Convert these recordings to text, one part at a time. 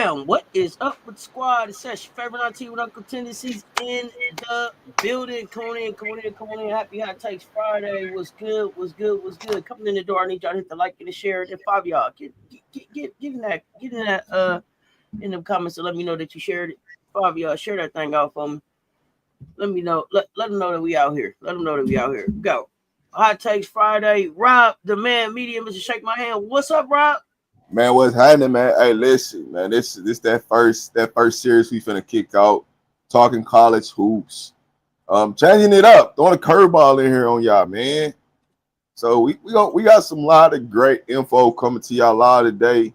down. What is up with the squad? It's your favorite auntie with Uncle Tendencies in the building. Come on in. Happy Hot Takes Friday. What's good? Coming in the door. I need y'all to hit the like and the share. And 5 y'all get in that in the comments to let me know that you shared it. 5 y'all share that thing out for me. Let me know. Let them know that we out here. Go. Hot Takes Friday. Rob, the Man Media, Mr. Shake My Hand. What's up, Rob? Man, what's happening, man? Hey, listen, man. This that first series we finna kick out, talking college hoops. Changing it up, throwing a curveball in here on y'all, man. So we got some lot of great info coming to y'all live today. You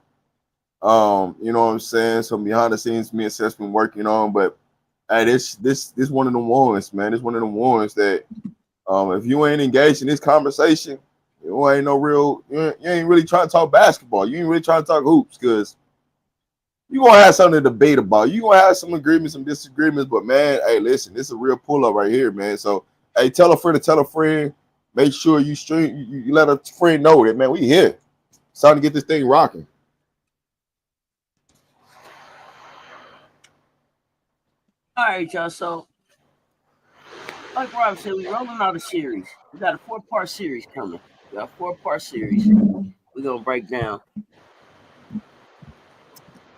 know what I'm saying? Some behind the scenes me and Cess been working on, but hey, this one of the ones, man. This one of the ones that if you ain't engaged in this conversation, you ain't no real. You ain't really trying to talk basketball. You ain't really trying to talk hoops because you gonna have something to debate about. You gonna have some agreements, some disagreements. But man, hey, listen, this is a real pull up right here, man. So hey, tell a friend to tell a friend. Make sure you stream. You let a friend know that, man. We here. It's time to get this thing rocking. All right, y'all. So, like Rob said, we rolling out a series. We got a 4-part series coming. We're gonna break down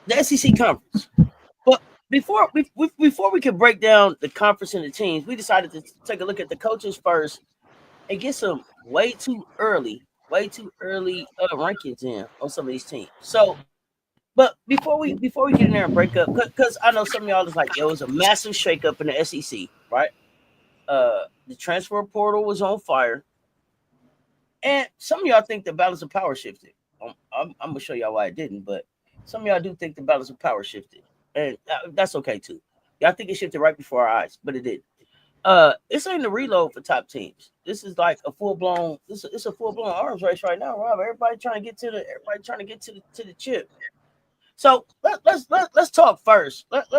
the SEC conference. But before we could break down the conference and the teams, we decided to take a look at the coaches first and get some way too early rankings in on some of these teams. So, but before we get in there and break up, because I know some of y'all is like, yo, it was a massive shakeup in the SEC, right? The transfer portal was on fire, and some of y'all think the balance of power shifted. I'm gonna show y'all why it didn't, but some of y'all do think the balance of power shifted, and that's okay too. Y'all think it shifted right before our eyes, but it didn't. This ain't a reload for top teams. This is like a full blown. It's a full blown arms race right now, Rob. Everybody trying to get to the chip. So let's talk first. Let's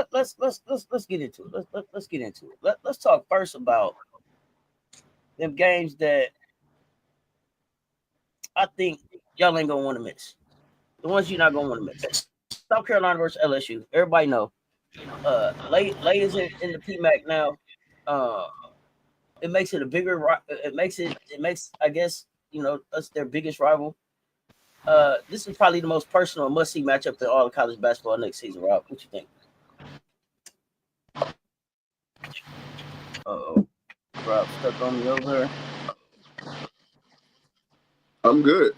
get into it. Let's get into it. Let's talk first about them games that I think y'all ain't gonna want to miss. The ones you're not gonna want to miss. South Carolina versus LSU. Everybody know. Lay is in the PMAC now. It makes it a bigger. It makes I guess us their biggest rival. This is probably the most personal must-see matchup in all of college basketball next season. Rob, what you think? Uh-oh. Rob stuck on me over here. I'm good.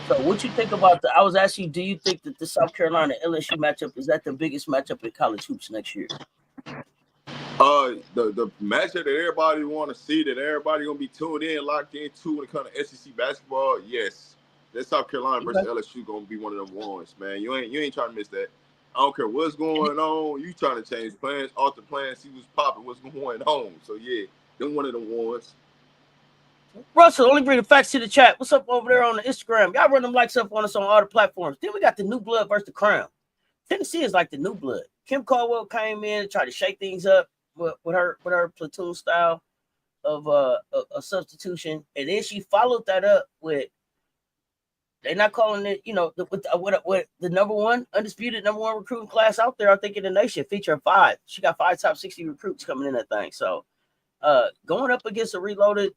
So what you think about I was asking you, do you think that the South Carolina LSU matchup is that the biggest matchup in college hoops next year? The matchup that everybody want to see, that everybody gonna be tuned in, locked into when it comes to SEC basketball, yes. That South Carolina versus LSU gonna be one of them ones, man. You ain't trying to miss that. I don't care what's going on. You trying to change plans, alter plans, see what's popping, what's going on. So yeah, them one of them ones. Russell, only bring the facts to the chat. What's up over there on the Instagram? Y'all run them likes up on us on all the platforms. Then we got the new blood versus the crown. Tennessee is like the new blood. Kim Caldwell came in and tried to shake things up with her platoon style of a substitution, and then she followed that up with they're not calling it, with the undisputed number one recruiting class out there. I think in the nation, featuring 5. She got 5 top 60 recruits coming in that thing. So, going up against a reloaded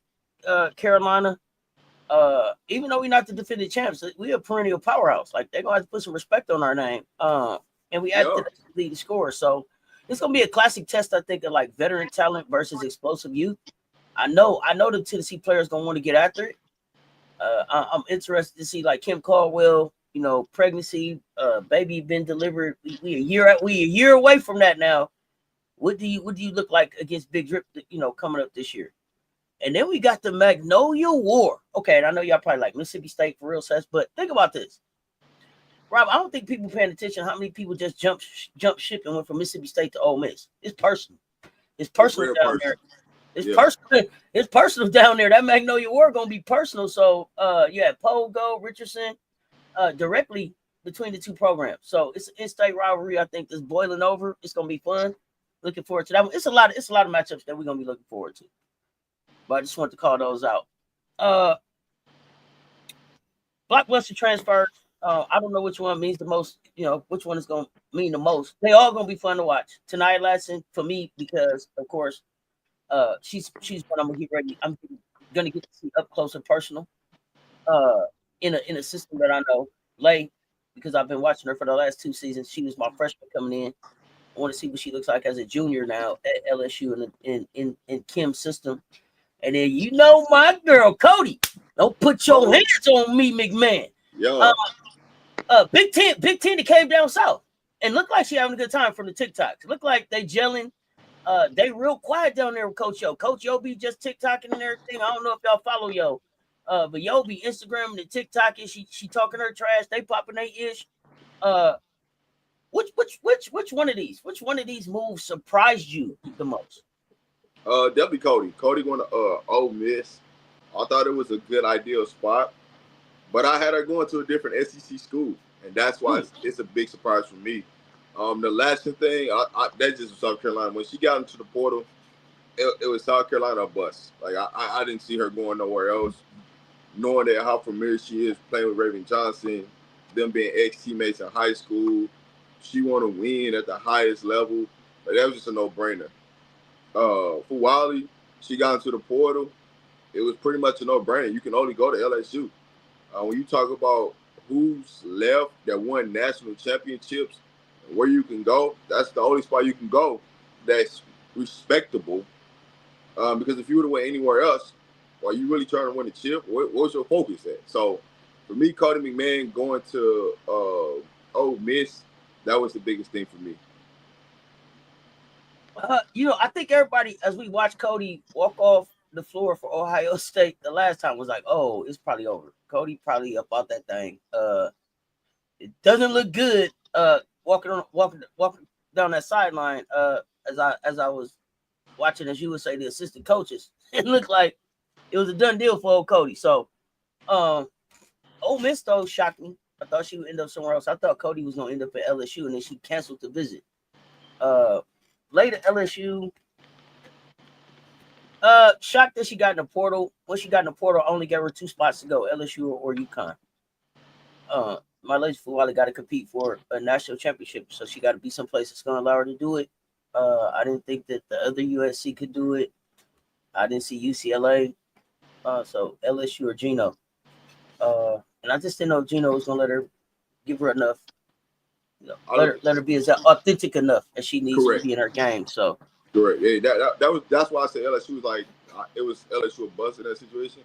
Carolina, even though we're not the defending champs, we a perennial powerhouse. Like they're gonna have to put some respect on our name. And we had to lead the score. So it's gonna be a classic test, I think, of like veteran talent versus explosive youth. I know the Tennessee players gonna want to get after it. I'm interested to see like Kim Caldwell, pregnancy, baby been delivered. We a year away from that now. What do you look like against Big Drip, coming up this year? And then we got the Magnolia War. Okay, and I know y'all probably like Mississippi State for real, Cess, but think about this. Rob, I don't think people paying attention how many people just jump ship and went from Mississippi State to Ole Miss. It's personal. It's personal down there. Personal. It's personal down there. That Magnolia War gonna be personal. So Pogo, Richardson, directly between the two programs. So it's an in-state rivalry. I think that's boiling over. It's gonna be fun. Looking forward to that one. It's a lot of matchups that we're gonna be looking forward to. But I just want to call those out. Blockbuster transfer. I don't know which one means the most. Which one is going to mean the most. They all going to be fun to watch. Tonight lesson for me because of course, she's what I'm gonna get ready. I'm gonna get to see up close and personal. Uh, in a system that I know, Lay, because I've been watching her for the last 2 seasons. She was my freshman coming in. I want to see what she looks like as a junior now at LSU in Kim's system. And then my girl Cody. Don't put your hands on me, McMahon. Yeah. Big Ten that came down south and looked like she having a good time from the TikToks. Look like they gelling. They real quiet down there with Coach Yo. Coach Yo be just TikToking and everything. I don't know if y'all follow Yo. But Yo be Instagramming and TikToking. She talking her trash. They popping they ish. Which one of these? Which one of these moves surprised you the most? Definitely Cody. Cody going to Ole Miss. I thought it was a good ideal spot, but I had her going to a different SEC school, and that's why it's a big surprise for me. The lasting thing, that just was South Carolina. When she got into the portal, it was South Carolina or bust. Like I didn't see her going nowhere else. Knowing that how familiar she is playing with Raven Johnson, them being ex-teammates in high school, she want to win at the highest level. Like, that was just a no-brainer. For Wiley, she got into the portal. It was pretty much a no-brainer. You can only go to LSU. When you talk about who's left that won national championships, where you can go, that's the only spot you can go that's respectable. Because if you would have went anywhere else, are you really trying to win a chip? What's your focus at? So, for me, Cody McMahon going to Ole Miss, that was the biggest thing for me. I think everybody, as we watch Cody walk off the floor for Ohio State the last time, was like, "Oh, it's probably over." Cody probably up out that thing. It doesn't look good. Walking down that sideline. As I was watching, as you would say, the assistant coaches, it looked like it was a done deal for old Cody. So, Ole Miss though shocked me. I thought she would end up somewhere else. I thought Cody was gonna end up at LSU, and then she canceled the visit. Later LSU. Shocked that she got in the portal. When she got in the portal, I only gave her 2 spots to go: LSU or UConn. My lady Fuwali got to compete for a national championship, so she got to be someplace that's going to allow her to do it. I didn't think that the other USC could do it. I didn't see UCLA. So LSU or Gino. And I just didn't know if Gino was going to give her enough. Let her be as authentic enough as she needs to be in her game. So correct. Yeah, that's why I said LSU was like it was LSU a bust in that situation.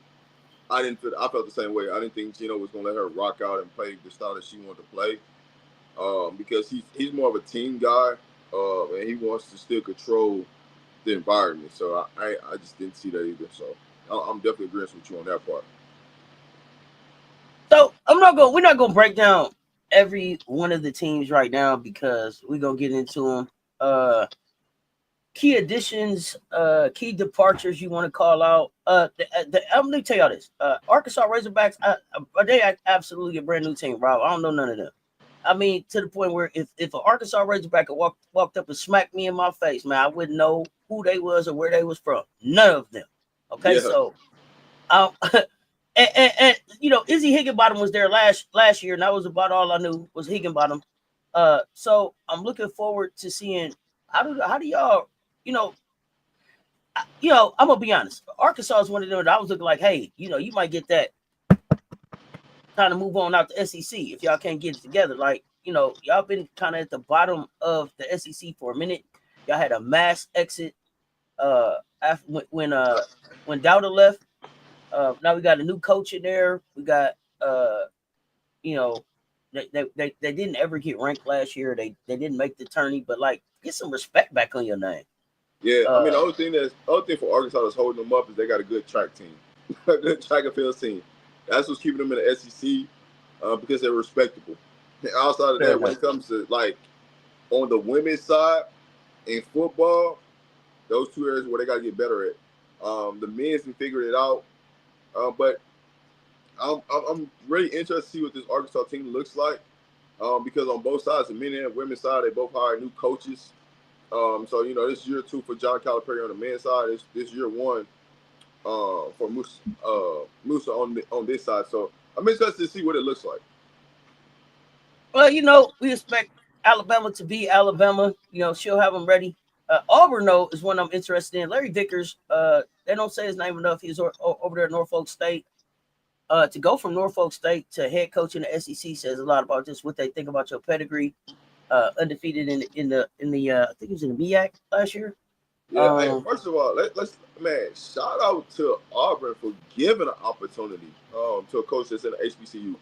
I felt the same way. I didn't think Gino was gonna let her rock out and play the style that she wanted to play. Because he's more of a team guy, and he wants to still control the environment. So I just didn't see that either. So I'm definitely agreeing with you on that part. So we're not gonna break down every one of the teams right now because we're gonna get into them. Key additions, key departures you want to call out. Let me tell y'all this. Arkansas Razorbacks, they absolutely a brand new team, Rob. I don't know none of them. I mean, to the point where if an Arkansas Razorback walked up and smacked me in my face, man, I wouldn't know who they was or where they was from. None of them. Okay, yeah. So and Izzy Higginbottom was there last year, and that was about all I knew was Higginbottom. So I'm looking forward to seeing how do y'all, I'm gonna be honest. Arkansas is one of them that I was looking like, hey, you might get that kind of move on out the SEC if y'all can't get it together. Like, y'all been kind of at the bottom of the SEC for a minute. Y'all had a mass exit after when Dowda left. Now we got a new coach in there. We got they didn't ever get ranked last year. They didn't make the tourney, but like get some respect back on your name. Yeah, I mean the other thing for Arkansas that's holding them up is they got a good track team, a good track and field team. That's what's keeping them in the SEC because they're respectable. And outside of that, when it comes to like on the women's side in football, those 2 areas where they got to get better at. The men's can figure it out, but I'm really interested to see what this Arkansas team looks like because on both sides, the men and women's side, they both hired new coaches. So this year 2 for John Calipari on the men's side. This year 1 for Musa on this side. So I'm interested to see what it looks like. Well, we expect Alabama to be Alabama. She'll have them ready. Auburn, though, is one I'm interested in. Larry Vickers, they don't say his name enough. He's over there at Norfolk State. To go from Norfolk State to head coach in the SEC says a lot about just what they think about your pedigree. Undefeated in the I think it was in the MEAC last year. Yeah, hey, first of all, let's man, shout out to Auburn for giving an opportunity to a coach that's in the HBCU.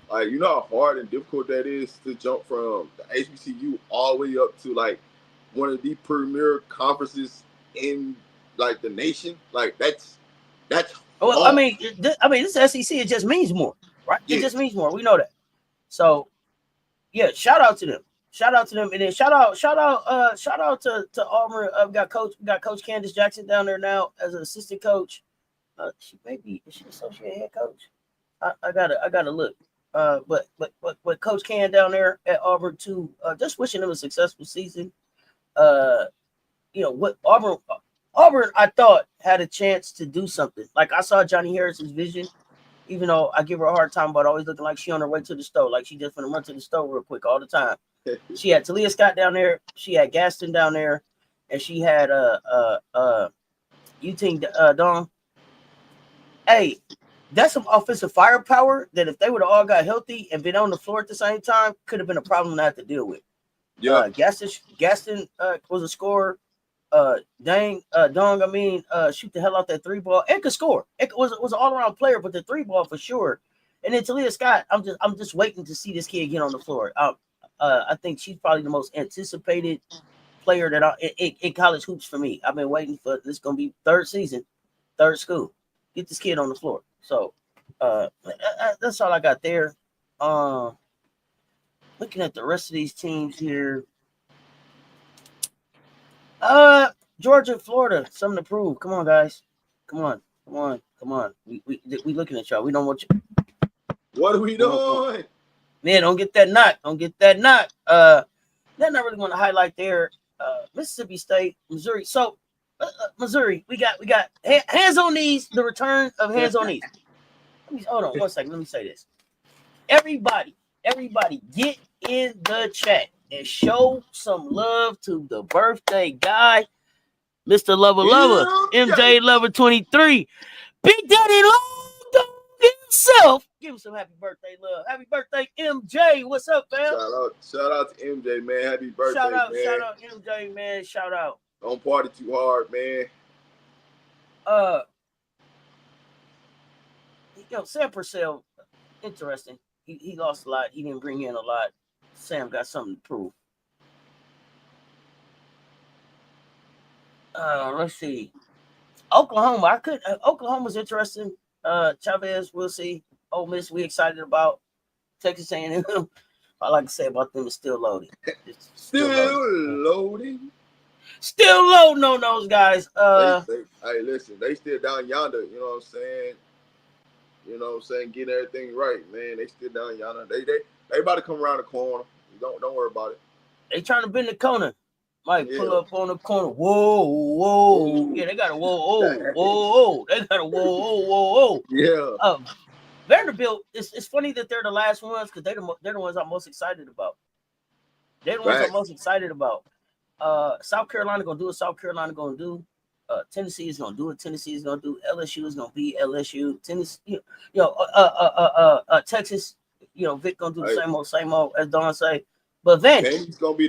Like, you know how hard and difficult that is to jump from the HBCU all the way up to like one of the premier conferences in like the nation. Like that's Well, hard. this SEC, it just means more, right? It Yeah. just means more. We know that. So yeah, shout out to them. Shout out to them, and then shout out to Auburn. We got Coach Candace Jackson down there now as an assistant coach. She may be, is she associate head coach? I gotta look. But Coach Can down there at Auburn too. Just wishing them a successful season. What Auburn I thought had a chance to do something. Like, I saw Johnny Harrison's vision. Even though I give her a hard time about always looking like she on her way to the store, like she just gonna run to the store real quick all the time. She had Talia Scott down there, she had Gaston down there, and she had Eugene Don. Hey, that's some offensive firepower that if they would have all got healthy and been on the floor at the same time, could have been a problem to have to deal with. Yeah. Gaston was a scorer. Dong, shoot the hell out that three ball and could score. It was an all around player, but the three ball for sure. And then Talia Scott, I'm just waiting to see this kid get on the floor. I think she's probably the most anticipated player that in college hoops for me. I've been waiting for this. Gonna be third season, third school. Get this kid on the floor. So that's all I got there. Looking at the rest of these teams here. Georgia, Florida, something to prove. Come on, guys. Come on. We looking at y'all. We don't want you. What are we doing? Man, don't get that knock. Then I really want to highlight there. Mississippi State, Missouri. So Missouri, we got hands on knees. The return of hands on knees. Hold on 1 second. Let me say this. Everybody, get in the chat and show some love to the birthday guy, Mr. Lover, MJ Lover 23. Big Daddy Long himself. Give him some happy birthday love. Happy birthday, MJ. What's up, fam? Shout out to MJ, man. Happy birthday, shout out, man. MJ, man. Shout out. Don't party too hard, man. Sam Purcell, interesting. He lost a lot. He didn't bring in a lot. Sam got something to prove. Let's see. Oklahoma. Oklahoma's interesting. Chavez, we'll see. Ole Miss, we excited about. Texas A&M. All I like to say about them is still loading. Still loading. Still loading on those guys. Hey, listen, they still down yonder. You know what I'm saying? Getting everything right, man. They still down yonder. They about to come around the corner. Don't worry about it. They trying to bend the corner. Might pull up on the corner. Whoa. Yeah, they got a whoa. They got a whoa. Yeah. Vanderbilt, it's funny that they're the last ones because they're the ones I'm most excited about. They're the ones I'm most excited about. South Carolina gonna do what South Carolina gonna do. Tennessee is gonna do what Tennessee is gonna do. LSU is gonna be LSU. Tennessee, Texas, Vic gonna do the same old as Don say. But Vandy's gonna be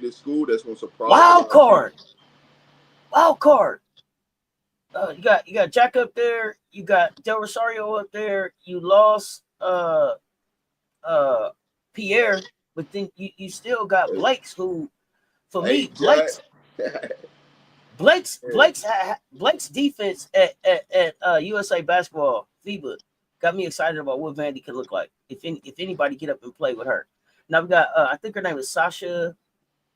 the school that's gonna surprise. Wild card. You got Jack up there. You got Del Rosario up there. You lost Pierre, but then you still got Blake's who, for me, Blake's defense at USA Basketball FIBA got me excited about what Vandy can look like if anybody get up and play with her. Now we got I think her name is Sasha.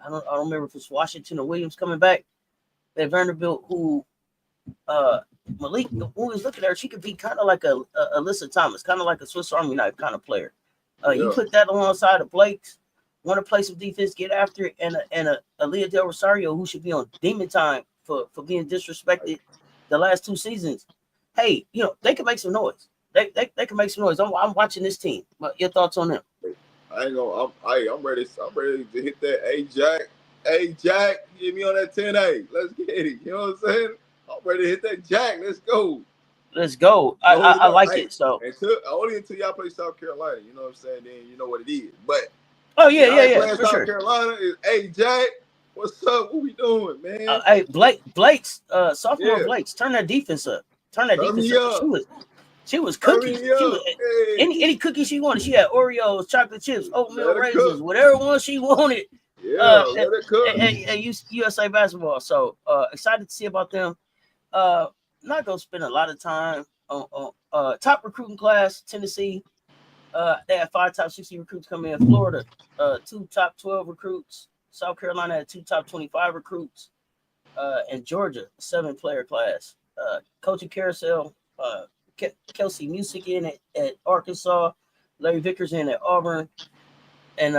I don't remember if it's Washington or Williams coming back. At Vanderbilt, who Malik, who is looking at her, she could be kind of like a Alyssa Thomas, kind of like a Swiss Army knife kind of player. You put that alongside of Blake's, want to play some defense, get after it, and a Leah Del Rosario who should be on demon time for being disrespected the last 2 seasons. Hey, they can make some noise. They can make some noise. I'm watching this team. But your thoughts on them? I ain't gonna. I'm ready. I'm ready to hit that. Hey Jack, get me on that 10A. Let's get it. You know what I'm saying? I'm ready to hit that Jack. Let's go. Let's go. Load it I up. like Hey, it. So only until y'all play South Carolina. You know what I'm saying? Then you know what it is. But oh yeah, y'all ain't yeah, playing for South sure. Carolina. Is hey Jack, what's up? What we doing, man? Hey, Blake's sophomore Yeah, Blake's turn that defense up. Turn that turn defense me up. She up. was Turn cooking. me She was up. Hey, any cookie she wanted. She had Oreos, chocolate chips, oatmeal let her raisins, cook. whatever one she wanted. Yeah, At, let her cook. USA basketball. So excited to see about them. Uh, not gonna spend a lot of time on top recruiting class. Tennessee. They had 5 top 60 recruits come in. Florida, 2 top 12 recruits. South Carolina had 2 top 25 recruits. And Georgia, 7-player class. Coaching carousel, Kelsey Music in at Arkansas, Larry Vickers in at Auburn, and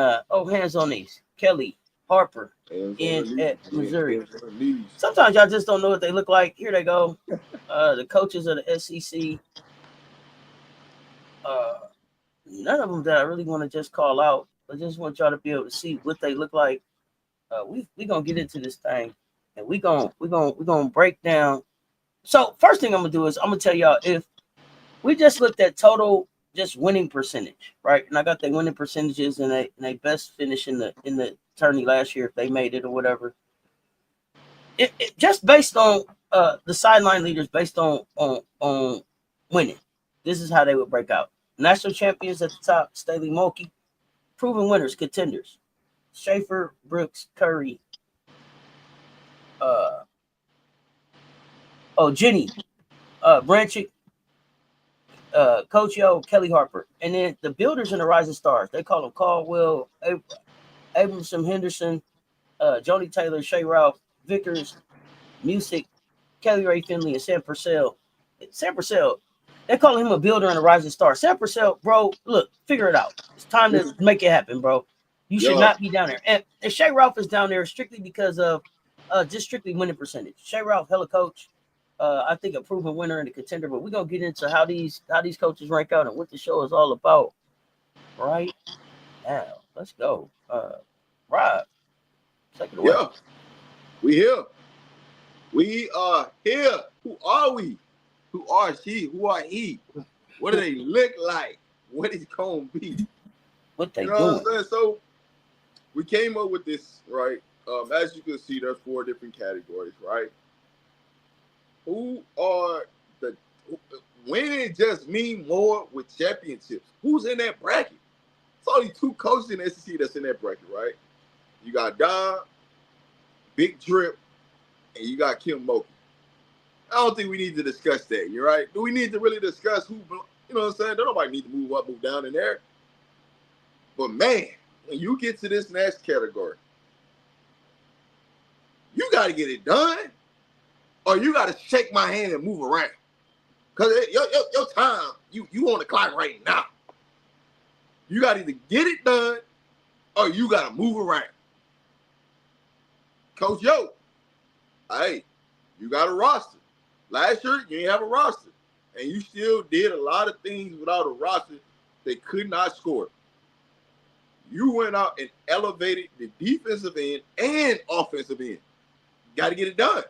hands on these, Kelly Harper in at Missouri. Sometimes y'all just don't know what they look like. Here they go. The coaches of the SEC. None of them that I really want to just call out. I just want y'all to be able to see what they look like. We gonna get into this thing, and we gonna break down. So first thing I'm gonna do is I'm gonna tell y'all if we just looked at total just winning percentage, right? And I got their winning percentages and they best finish in the tourney last year if they made it or whatever. It just based on the sideline leaders, based on winning. This is how they would break out. National champions at the top, Staley Mulkey. Proven winners, contenders. Schaefer, Brooks, Curry, Jenny, Branchick, Coach Yo, Kelly Harper. And then the builders and the rising stars, they call them Caldwell, Abramson, Henderson, Joni Taylor, Shay Ralph, Vickers, Music, Kelly Ray Finley, and Sam Purcell. Sam Purcell, they call him a builder and a rising star. Sam Purcell, bro, look, figure it out. It's time to make it happen, bro. You should not be down there. And Shay Ralph is down there strictly because of just strictly winning percentage. Shay Ralph, hella coach. I think a proven winner and a contender, but we're gonna get into how these coaches rank out and what the show is all about. Right now. Let's go. Rob, take it away. Yeah, we here. We are here. Who are we? Who are she? Who are he? What do they look like? What is gonna be? What they You know doing? what I'm saying? So we came up with this, right? As you can see, there's 4 different categories, right? Who are the winning just mean more with championships? Who's in that bracket? It's only 2 coaches in the SEC that's in that bracket, right? You got Don, Big Drip, and you got Kim Mulkey. I don't think we need to discuss that. You're right. Do we need to really discuss who? You know what I'm saying? Don't nobody need to move up, move down in there. But man, when you get to this next category, you got to get it done, or you got to shake my hand and move around. Cause your time, you on the clock right now. You got to either get it done, or you got to move around. Coach Yo, hey, you got a roster. Last year, you didn't have a roster. And you still did a lot of things without a roster. They could not score. You went out and elevated the defensive end and offensive end. Got to get it done.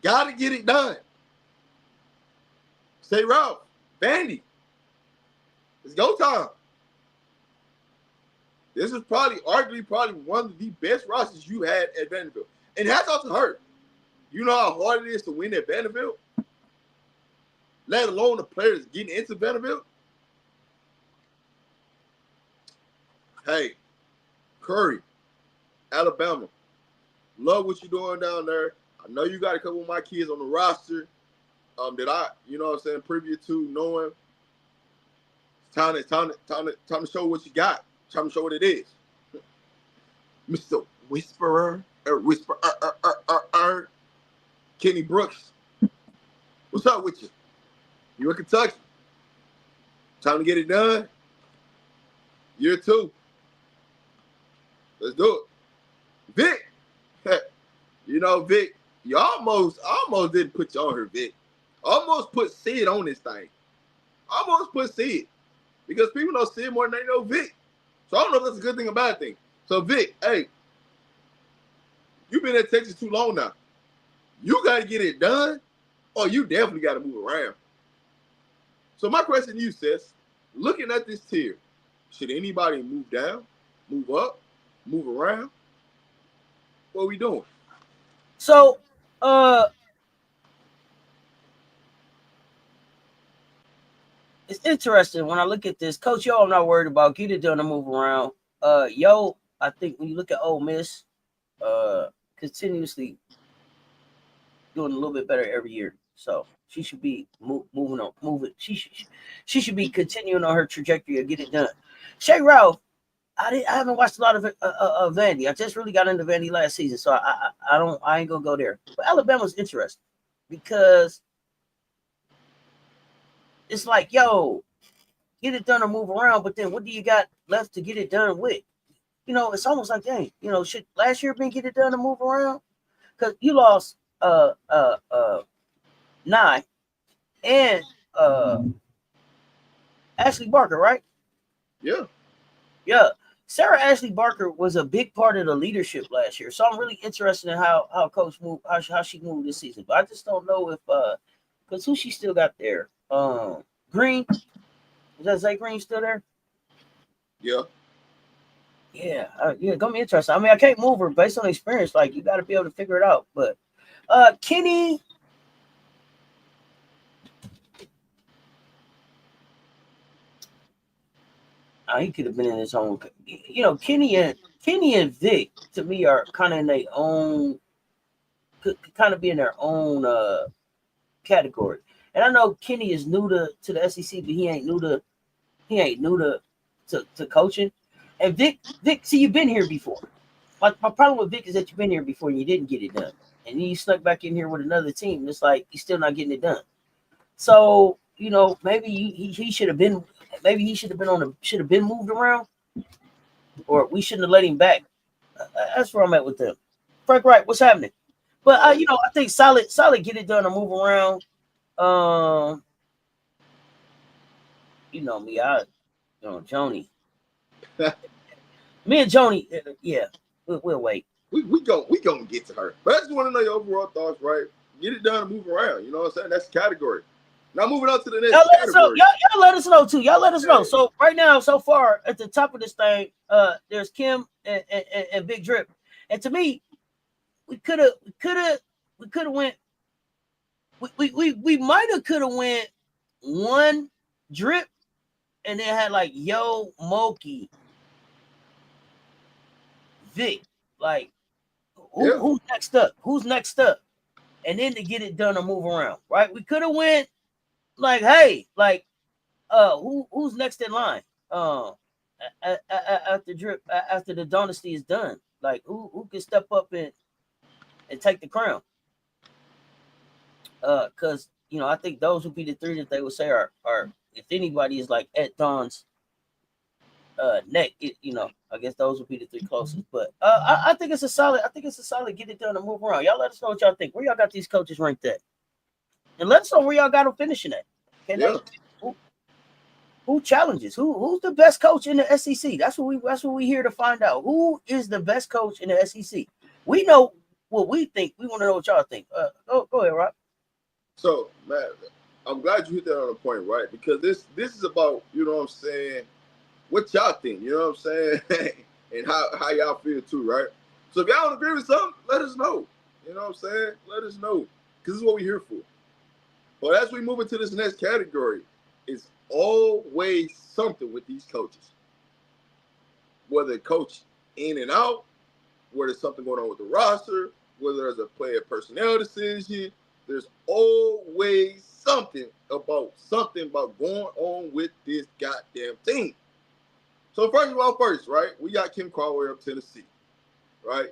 Got to get it done. Say Ralph, Vandy, it's go time. This is arguably one of the best rosters you had at Vanderbilt. And hats off to her. You know how hard it is to win at Vanderbilt? Let alone the players getting into Vanderbilt? Hey, Curry, Alabama. Love what you're doing down there. I know you got a couple of my kids on the roster that I, you know what I'm saying, privy to knowing. It's time to show what you got. Time to show what it is. Mr. Whisperer, Kenny Brooks. What's up with you? You in Kentucky? Time to get it done. Year 2. Let's do it. Vic. You know, Vic, you almost didn't put you on her, Vic. Almost put Sid on this thing. Almost put Sid. Because people know Sid more than they know Vic. So I don't know if that's a good thing or bad thing. So Vic, hey, you've been at Texas too long now. You got to get it done, or you definitely got to move around. So my question to you, Cess, looking at this tier, should anybody move down, move up, move around? What are we doing? So, it's interesting when I look at this. Coach Yo, I'm not worried about. Get it done and move around. Yo, I think when you look at Ole Miss, continuously doing a little bit better every year. So she should be moving. She should be continuing on her trajectory of get it done. Shay Ralph, I haven't watched a lot of Vandy. I just really got into Vandy last season, so I ain't gonna go there. But Alabama's interesting because it's like, yo, get it done or move around, but then what do you got left to get it done with? You know, it's almost like, dang, you know, should last year been get it done and move around? Because you lost 9 and Ashley Barker, right? Yeah. Yeah. Sarah Ashley Barker was a big part of the leadership last year. So I'm really interested in how Coach moved, how she moved this season. But I just don't know if because who she still got there? Green. Is that Zay Green still there? Yeah. Yeah, gonna be interesting. I mean, I can't move her based on experience. Like, you got to be able to figure it out. But Kenny, he could have been in his own. You know, Kenny and Vic to me are kind of in their own, could kind of be in their own category. And I know Kenny is new to the SEC, but he ain't new to coaching. And Vic, see, you've been here before. My problem with Vic is that you've been here before and you didn't get it done. And then you snuck back in here with another team. It's like you're still not getting it done. So, you know, maybe he should have been should have been moved around, or we shouldn't have let him back. That's where I'm at with them. Frank Wright, what's happening? But you know, I think solid get it done or move around. You know me, Joni. Me and Joni, yeah, we'll wait. We gonna get to her. But I just want to know your overall thoughts, right? Get it done and move around. You know what I'm saying? That's the category. Now moving on to the next category. Y'all let us know too. Y'all let us know. So right now, so far at the top of this thing, there's Kim and Big Drip. And to me, we could have went. We might have could have went one Drip, and then had like Yo, Moki, Vic. Like, who's next up? Who's next up? And then to get it done or move around, right? We could have went like, hey, like, who's next in line? After Drip, after the dynasty is done, like, who can step up and take the crown? Because you know, I think those would be the three that they would say are if anybody is like at Don's neck, you know, I guess those would be the three closest. But I think it's a solid. Get it done and move around. Y'all let us know what y'all think. Where y'all got these coaches ranked at, and let us know where y'all got them finishing at. Can they? Who challenges? Who's the best coach in the SEC? That's what we here to find out. Who is the best coach in the SEC? We know what we think. We want to know what y'all think. Go ahead, Rob. So, man, I'm glad you hit that on the point, right? Because this is about, you know what I'm saying, what y'all think, you know what I'm saying, and how y'all feel too, right? So if y'all don't agree with something, let us know. You know what I'm saying? Let us know, because this is what we're here for. But as we move into this next category, it's always something with these coaches. Whether coach in and out, whether there's something going on with the roster, whether there's a player personnel decision, there's always something about going on with this goddamn team. So first of all, right, we got Kim Caldwell of Tennessee, right?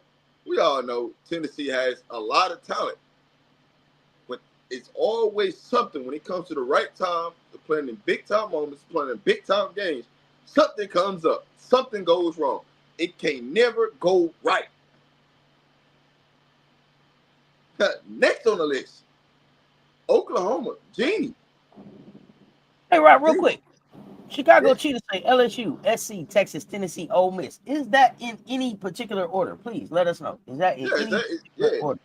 We all know Tennessee has a lot of talent, but it's always something when it comes to the right time, playing in big time moments, playing in big time games. Something comes up, something goes wrong. It can never go right. Next on the list, Oklahoma, Jeannie. Hey, Rob, real quick. Chicago Cheetahs say LSU, SC, Texas, Tennessee, Ole Miss. Is that in any particular order? Please let us know. Is that in any order?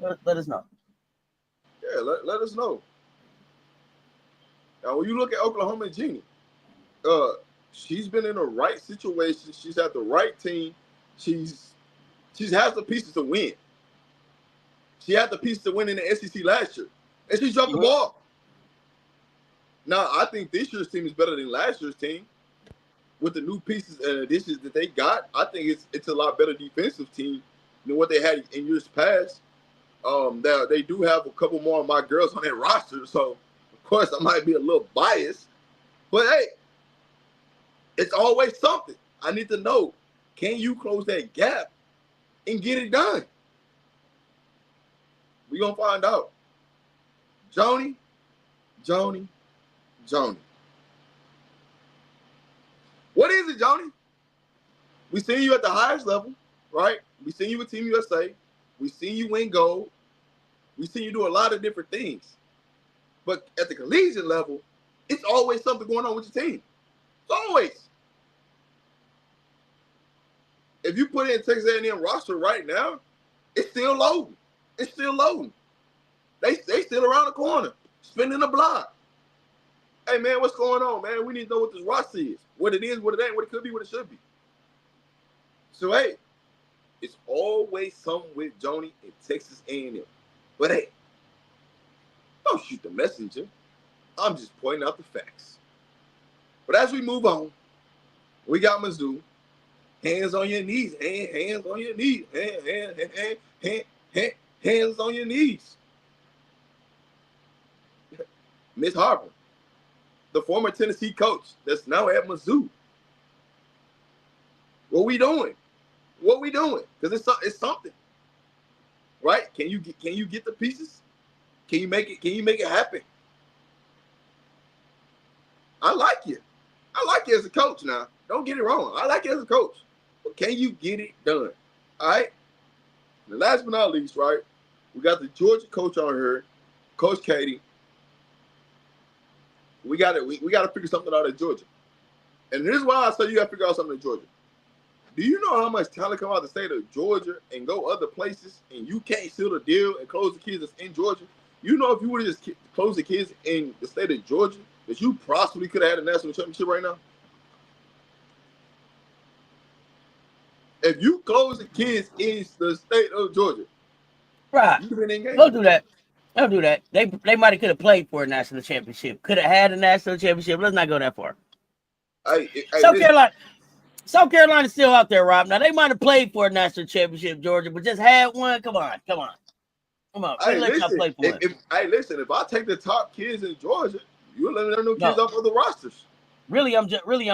Let us know. Yeah, let us know. Now, when you look at Oklahoma and Jeannie, she's been in the right situation. She's at the right team. She has the pieces to win. She had the pieces to win in the SEC last year, and she dropped the ball. Now, I think this year's team is better than last year's team with the new pieces and additions that they got. I think it's a lot better defensive team than what they had in years past. They do have a couple more of my girls on their roster, so of course I might be a little biased. But hey, it's always something. I need to know, can you close that gap and get it done? We're going to find out. Joni. What is it, Joni? We seen you at the highest level, right? We seen you with Team USA. We seen you win gold. We seen you do a lot of different things. But at the collegiate level, it's always something going on with your team. It's always. If you put in Texas A&M roster right now, it's still loading. It's still loading. They still around the corner, spinning the block. Hey, man, what's going on, man? We need to know what this roster is, what it is, what it ain't, what it could be, what it should be. So, hey, it's always something with Joni and Texas A&M. But, hey, don't shoot the messenger. I'm just pointing out the facts. But as we move on, we got Mizzou. Hands on your knees. Hands on your knees. Hands on your knees. Miss Harper, the former Tennessee coach that's now at Mizzou. What we doing? Because it's something, right? Can you get the pieces? Can you make it happen? I like you. I like you as a coach now. Don't get it wrong. I like you as a coach. But can you get it done? All right? And last but not least, right, we got the Georgia coach on here, Coach Katie. We got to figure something out at Georgia. And here's why I say you got to figure out something in Georgia. Do you know how much talent come out of the state of Georgia and go other places and you can't seal the deal and close the kids that's in Georgia? You know, if you would have just closed the kids in the state of Georgia, that you possibly could have had a national championship right now? If you close the kids in the state of Georgia, right? Don't do that. Don't do that. They might have could have played for a national championship. Could have had a national championship. Let's not go that far. South Carolina's still out there, Rob. Now they might have played for a national championship, Georgia, but just had one. Come on. Let y'all play for it. If I take the top kids in Georgia, you're letting them kids off other rosters. Really, I'm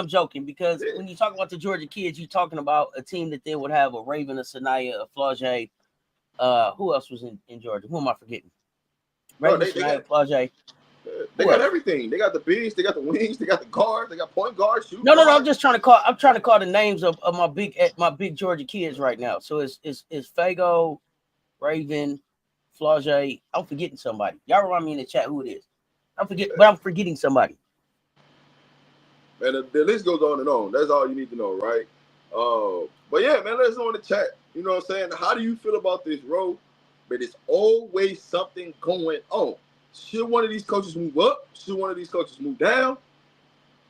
joking because when you talk about the Georgia kids, you're talking about a team that then would have a Raven, a Sanaya, a Flaugier. Who else was in Georgia? Who am I forgetting? Raven, Sanaya, Flaugier. They got everything. They got the bigs, they got the wings, they got the guards, they got point guards. No. I'm trying to call the names of my big Georgia kids right now. So it's Fago, Raven, Flaugier. I'm forgetting somebody. Y'all remind me in the chat who it is. I'm forgetting somebody. Man, the list goes on and on. That's all you need to know, right? But yeah, man, let us know in the chat. You know what I'm saying? How do you feel about this road? But it's always something going on. Should one of these coaches move up? Should one of these coaches move down?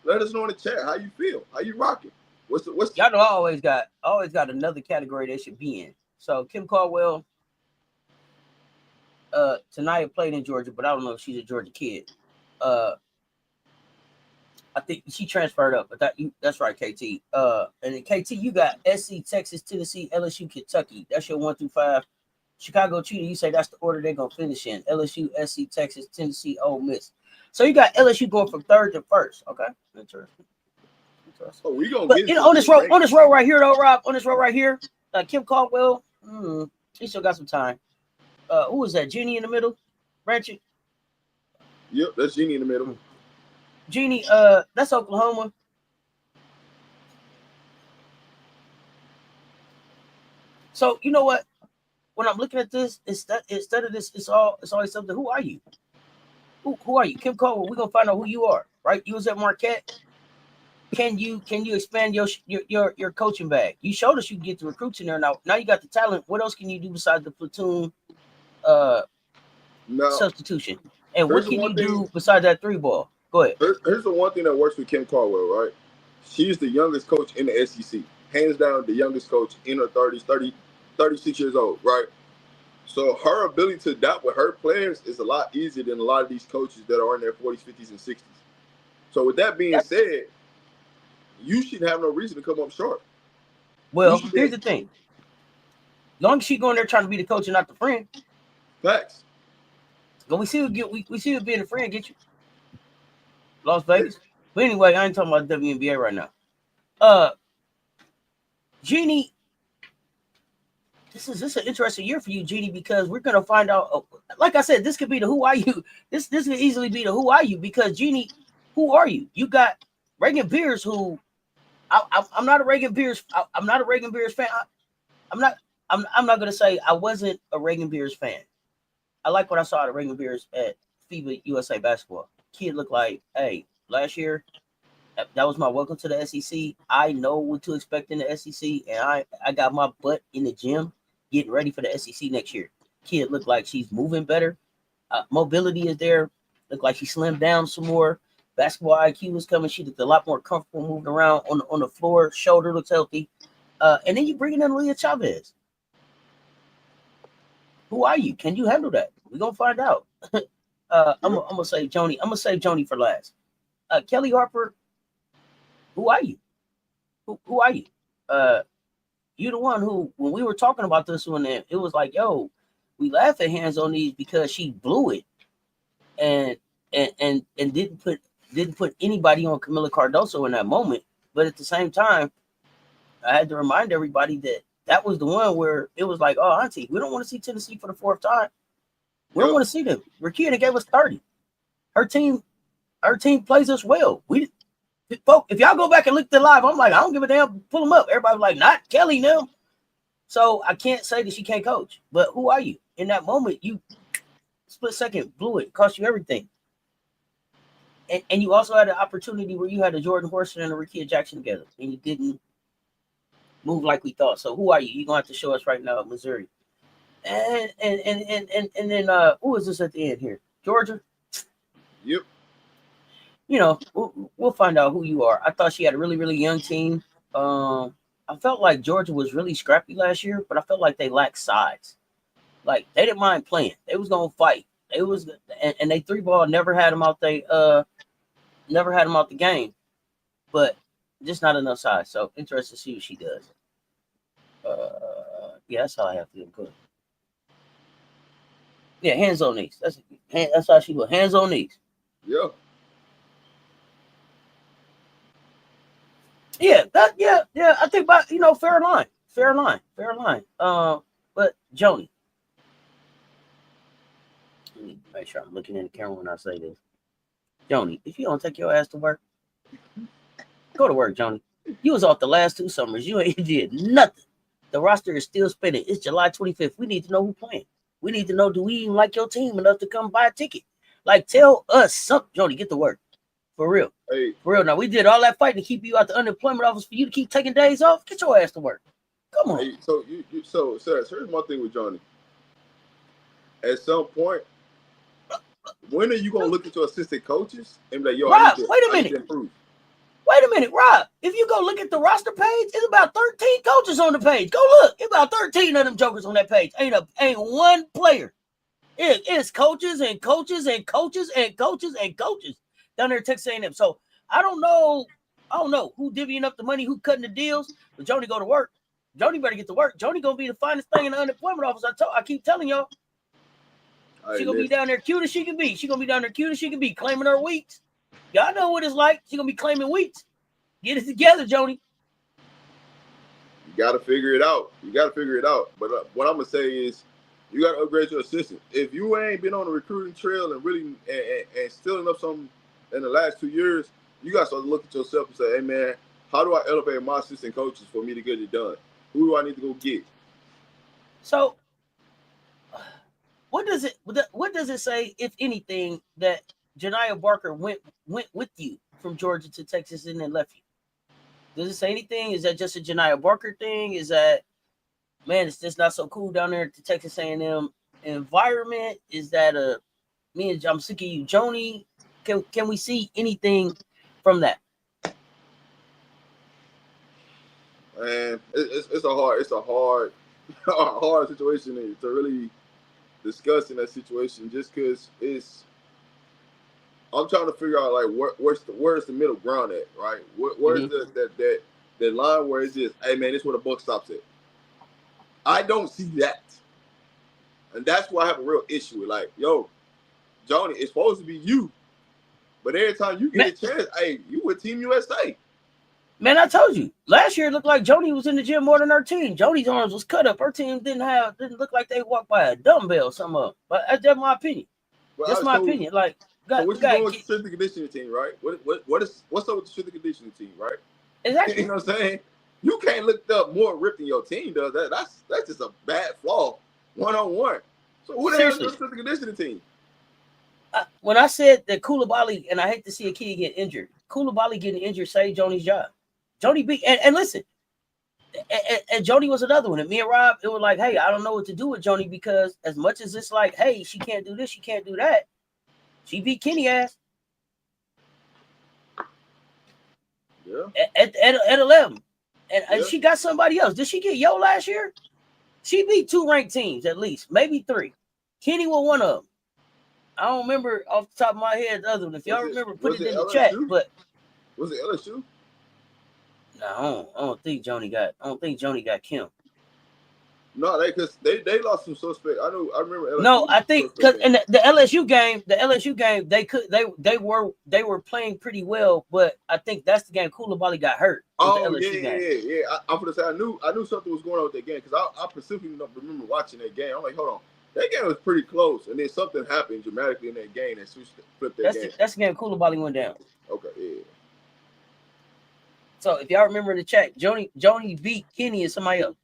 Let us know in the chat how you feel. How you rocking? Y'all know I always got another category they should be in. So Kim Caldwell, tonight played in Georgia, but I don't know if she's a Georgia kid. I think she transferred up, but that's right, KT. And then KT, you got SC, Texas, Tennessee, LSU, Kentucky. That's your 1 through 5. Chicago Cheetah, you say that's the order they're gonna finish in. LSU, SC, Texas, Tennessee, Ole Miss. So you got LSU going from 3rd to 1st. Okay, interesting. Oh, we gonna get on this road right here, though, Rob. On this road right here, Kim Caldwell. He still got some time. Who is that? Jeannie in the middle, Ranchie. Yep, that's Jeannie in the middle. Jeannie, that's Oklahoma. So you know what? When I'm looking at this, instead of this, it's always something. Who are you? Who are you? Kim Caldwell, we're gonna find out who you are, right? You was at Marquette. Can you expand your coaching bag? You showed us you can get the recruits in there now. Now you got the talent. What else can you do besides the platoon substitution? And what can you do besides that 3-ball? Go ahead. Here's the one thing that works with Kim Caldwell, right? She's the youngest coach in the SEC. Hands down, the youngest coach in her 30s, 36 years old, right? So her ability to adapt with her players is a lot easier than a lot of these coaches that are in their 40s, 50s, and 60s. So with that being said, you shouldn't have no reason to come up short. Well, here's the thing. As long as she going there trying to be the coach and not the friend. Facts. But we see who being a friend get you. Las Vegas. But anyway, I ain't talking about WNBA right now. Jeannie, this is an interesting year for you, Jeannie, because we're gonna find out. Like I said, this could be the who are you. This could easily be the who are you, because Jeannie, who are you? You got Reagan Beers, who I'm not a Reagan Beers. I'm not a Reagan Beers fan. I'm not gonna say I wasn't a Reagan Beers fan. I like what I saw at Reagan Beers at FIBA USA basketball. Kid looked like, hey, last year, that was my welcome to the SEC. I know what to expect in the SEC, and I got my butt in the gym getting ready for the SEC next year. Kid looked like she's moving better. Mobility is there. Looked like she slimmed down some more. Basketball IQ was coming. She looked a lot more comfortable moving around on the floor. Shoulder looks healthy. And then you bring in Leah Chavez. Who are you? Can you handle that? We're gonna find out. I'm gonna save Joni. I'm gonna save Joni for last. Kelly Harper, who are you? Who are you? You the one who, when we were talking about this one, it was like, yo, we laugh at hands on these because she blew it, and didn't put anybody on Camila Cardoso in that moment. But at the same time, I had to remind everybody that was the one where it was like, oh, auntie, we don't want to see Tennessee for the 4th time. We don't want to see them. Rakia gave us 30. Her team plays us well. If y'all go back and look at the live, I'm like, I don't give a damn. Pull them up. Everybody was like, not Kelly now. So I can't say that she can't coach. But who are you? In that moment, you split second, blew it, cost you everything. And you also had an opportunity where you had a Jordan Horston and a Rakia Jackson together, and you didn't move like we thought. So who are you? You're gonna have to show us right now, Missouri. And then who is this at the end here? Georgia? Yep. You know, we'll find out who you are. I thought she had a really, really young team. I felt like Georgia was really scrappy last year, but I felt like they lacked size. Like, they didn't mind playing. They was gonna fight. It was, and they 3-ball never had them out. Never had them out the game, but just not enough size. So interested to see what she does. Yeah, that's all I have to do. Good. Yeah, hands on knees. That's how she was. Hands on knees. Yeah. Yeah. I think about, fair line. But Joni, let me make sure I'm looking in the camera when I say this. Joni, if you don't take your ass to work, go to work, Joni. You was off the last 2 summers. You ain't did nothing. The roster is still spinning. It's July 25th. We need to know who's playing. We need to know, do we even like your team enough to come buy a ticket? Like, tell us something. Joni, get to work. For real. Hey. For real. Now, we did all that fighting to keep you out the unemployment office for you to keep taking days off. Get your ass to work. Come on. Hey, so here's my thing with Joni. At some point, when are you gonna look at your assistant coaches and be like, yo, Rob, wait a minute, Rob. If you go look at the roster page, it's about 13 coaches on the page. Go look. It's about 13 of them jokers on that page. Ain't one player. It's coaches and coaches and coaches and coaches and coaches down there at Texas A&M. So I don't know who divvying up the money, who cutting the deals, but Joni go to work. Joni better get to work. Joni gonna be the finest thing in the unemployment office. I keep telling y'all. She gonna be down there cute as she can be. Claiming her weeks. Y'all know what it's like. She gonna be claiming weeks. Get it together, Joni. You gotta figure it out. But what I'm gonna say is, you gotta upgrade your assistant. If you ain't been on the recruiting trail and really and stealing up something in the last 2 years, you gotta start to look at yourself and say, hey man, how do I elevate my assistant coaches for me to get it done? Who do I need to go get? So what does it say, if anything, that Janiah Barker went with you from Georgia to Texas and then left you? Does it say anything? Is that just a Janiah Barker thing? Is that, man, it's just not so cool down there at the Texas A&M environment? Is that I'm sick of you, Joni? Can we see anything from that? And it's a hard hard situation to really discuss in that situation, just because I'm trying to figure out like where's the middle ground at, right? Where's that line where it's just, hey man, this is where the buck stops at. I don't see that, and that's why I have a real issue with, like, yo, Johnny, it's supposed to be you, but every time you get a chance, hey, you with Team USA. Man, I told you last year it looked like Joni was in the gym more than her team. Joni's arms was cut up. Her team didn't look like they walked by a dumbbell. Some of them, but that's my opinion. That's my opinion. Like, so what you doing with the strength and conditioning team, right? What's up with the strength and conditioning team, right? Exactly. You know what I'm saying? You can't look up more ripped than your team does. That's just a bad flaw, 1-on-1. So who the hell is the strength and conditioning team? When I said that Coulibaly, and I hate to see a kid get injured, Coulibaly getting injured saved Joni's job. Joni beat, and listen, and Joni was another one. And me and Rob, it was like, hey, I don't know what to do with Joni, because as much as it's like, hey, she can't do this, she can't do that, she beat Kenny ass. Yeah. At 11. And she got somebody else. Did she get Yo last year? She beat 2 ranked teams at least, maybe 3. Kenny was one of them. I don't remember off the top of my head the other one. If y'all remember, put it in the chat. But was it LSU? No, I don't think Joni got Kim. No, they lost some suspect. I remember LSU. No, I think because in the LSU game, they were playing pretty well, but I think that's the game Coulibaly got hurt. Oh yeah. I'm gonna say I knew something was going on with that game, because I specifically don't remember watching that game. I'm like, hold on, that game was pretty close, and then something happened dramatically in that game that flipped that game. That's the game Coulibaly went down. Okay, yeah. So if y'all remember in the chat, Joni beat Kenny and somebody else.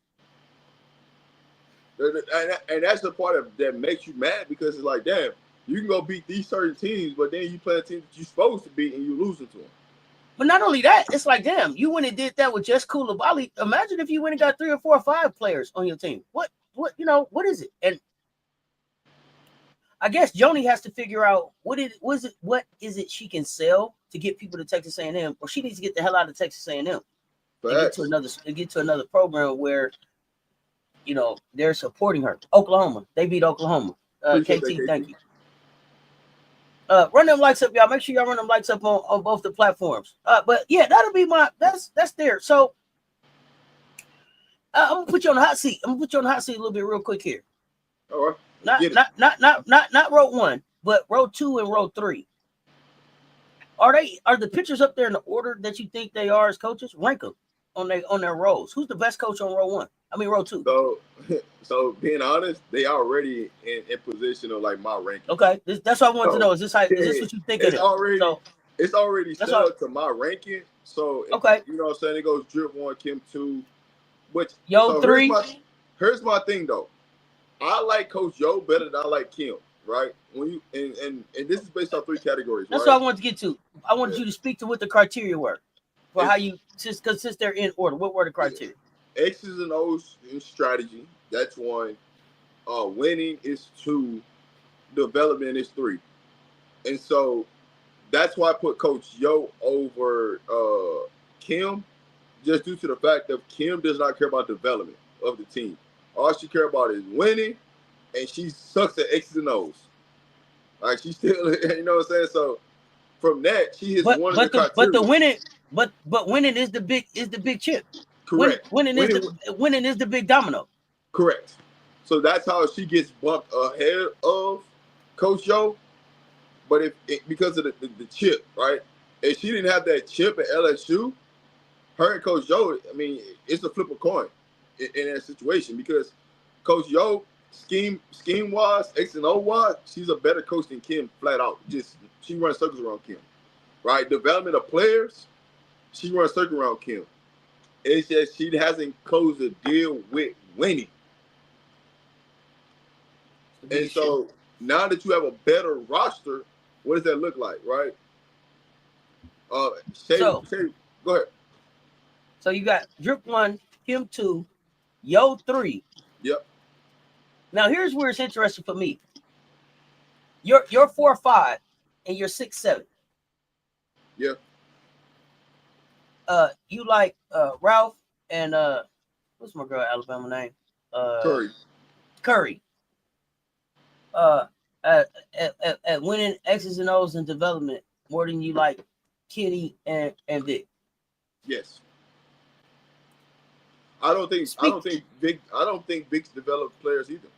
And that's the part that makes you mad, because it's like, damn, you can go beat these certain teams, but then you play a team that you're supposed to beat and you losing to them. But not only that, it's like, damn, you went and did that with just Coulibaly. Imagine if you went and got 3 or 4 or 5 players on your team. What is it? And I guess Joni has to figure out what is it she can sell to get people to Texas A&M, or she needs to get the hell out of Texas A&M and get to another program where, they're supporting her. Oklahoma, they beat Oklahoma. KT, thank you. Run them likes up, y'all. Make sure y'all run them likes up on both the platforms. But yeah, that'll be that's there. So I'm gonna put you on the hot seat. a little bit real quick here. All right. Not row 1, but row 2 and row 3. Are the pitchers up there in the order that you think they are as coaches? Rank them on their roles. Who's the best coach on row 1? I mean row 2. So being honest, they already in position of like my ranking. Okay, that's what I wanted to know. Is this what you think of it? It's already set up to my ranking. So okay, you know what I'm saying? It goes Drip 1, Kim 2, which 3. Here's my thing though. I like Coach Yo better than I like Kim, right? When you and this is based on 3 categories. That's what I wanted to get to. I wanted you to speak to what the criteria were for how you since they're in order. What were the criteria? X's and O's in strategy. That's 1. Winning is 2. Development is 3. And so that's why I put Coach Yo over Kim, just due to the fact that Kim does not care about development of the team. All she cares about is winning, and she sucks at X's and O's. Like, she still, you know what I'm saying? So from that, she is one of the criteria. But the winning, but winning is the big chip. Correct. Winning is the big domino. Correct. So that's how she gets bumped ahead of Coach Yo. But because of the chip, right? If she didn't have that chip at LSU, her and Coach Yo, I mean, it's a flip of coin in that situation, because Coach Yo, scheme wise, X and O wise, she's a better coach than Kim, flat out. Just she runs circles around Kim, right? Development of players, she runs circles around Kim. It's just she hasn't closed a deal with winning. And so now that you have a better roster, What does that look like, right? So Go ahead. so you got Drip 1, Kim 2, Yo 3. Yep. Now here's where it's interesting for me. You're 4-5 and you're 6-7. Yeah. You like Ralph and what's my girl Alabama name? Curry. At winning X's and O's in development more than you like Kenny and Vic. Yes. I don't think Vic's developed players either.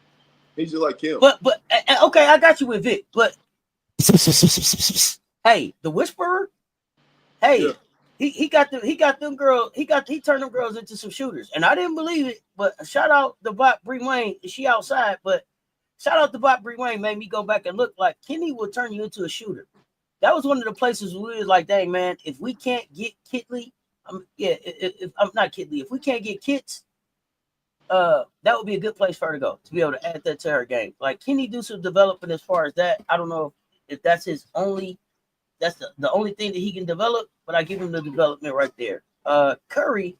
He's just like Kim. But okay, I got you with Vic. But hey, the Whisperer. Hey, yeah. he turned them girls into some shooters, and I didn't believe it. But shout out the bot Bree Wayne. She outside, but shout out the bot Bree Wayne made me go back and look like Kenny will turn you into a shooter. That was one of the places we was like, dang man, if we can't get Kitley, if I'm not Kitley, if we can't get Kits, that would be a good place for her to go to be able to add that to her game. Like, can he do some development as far as that? I don't know if that's his only. That's the only thing that he can develop, but I give him the development right there. Curry,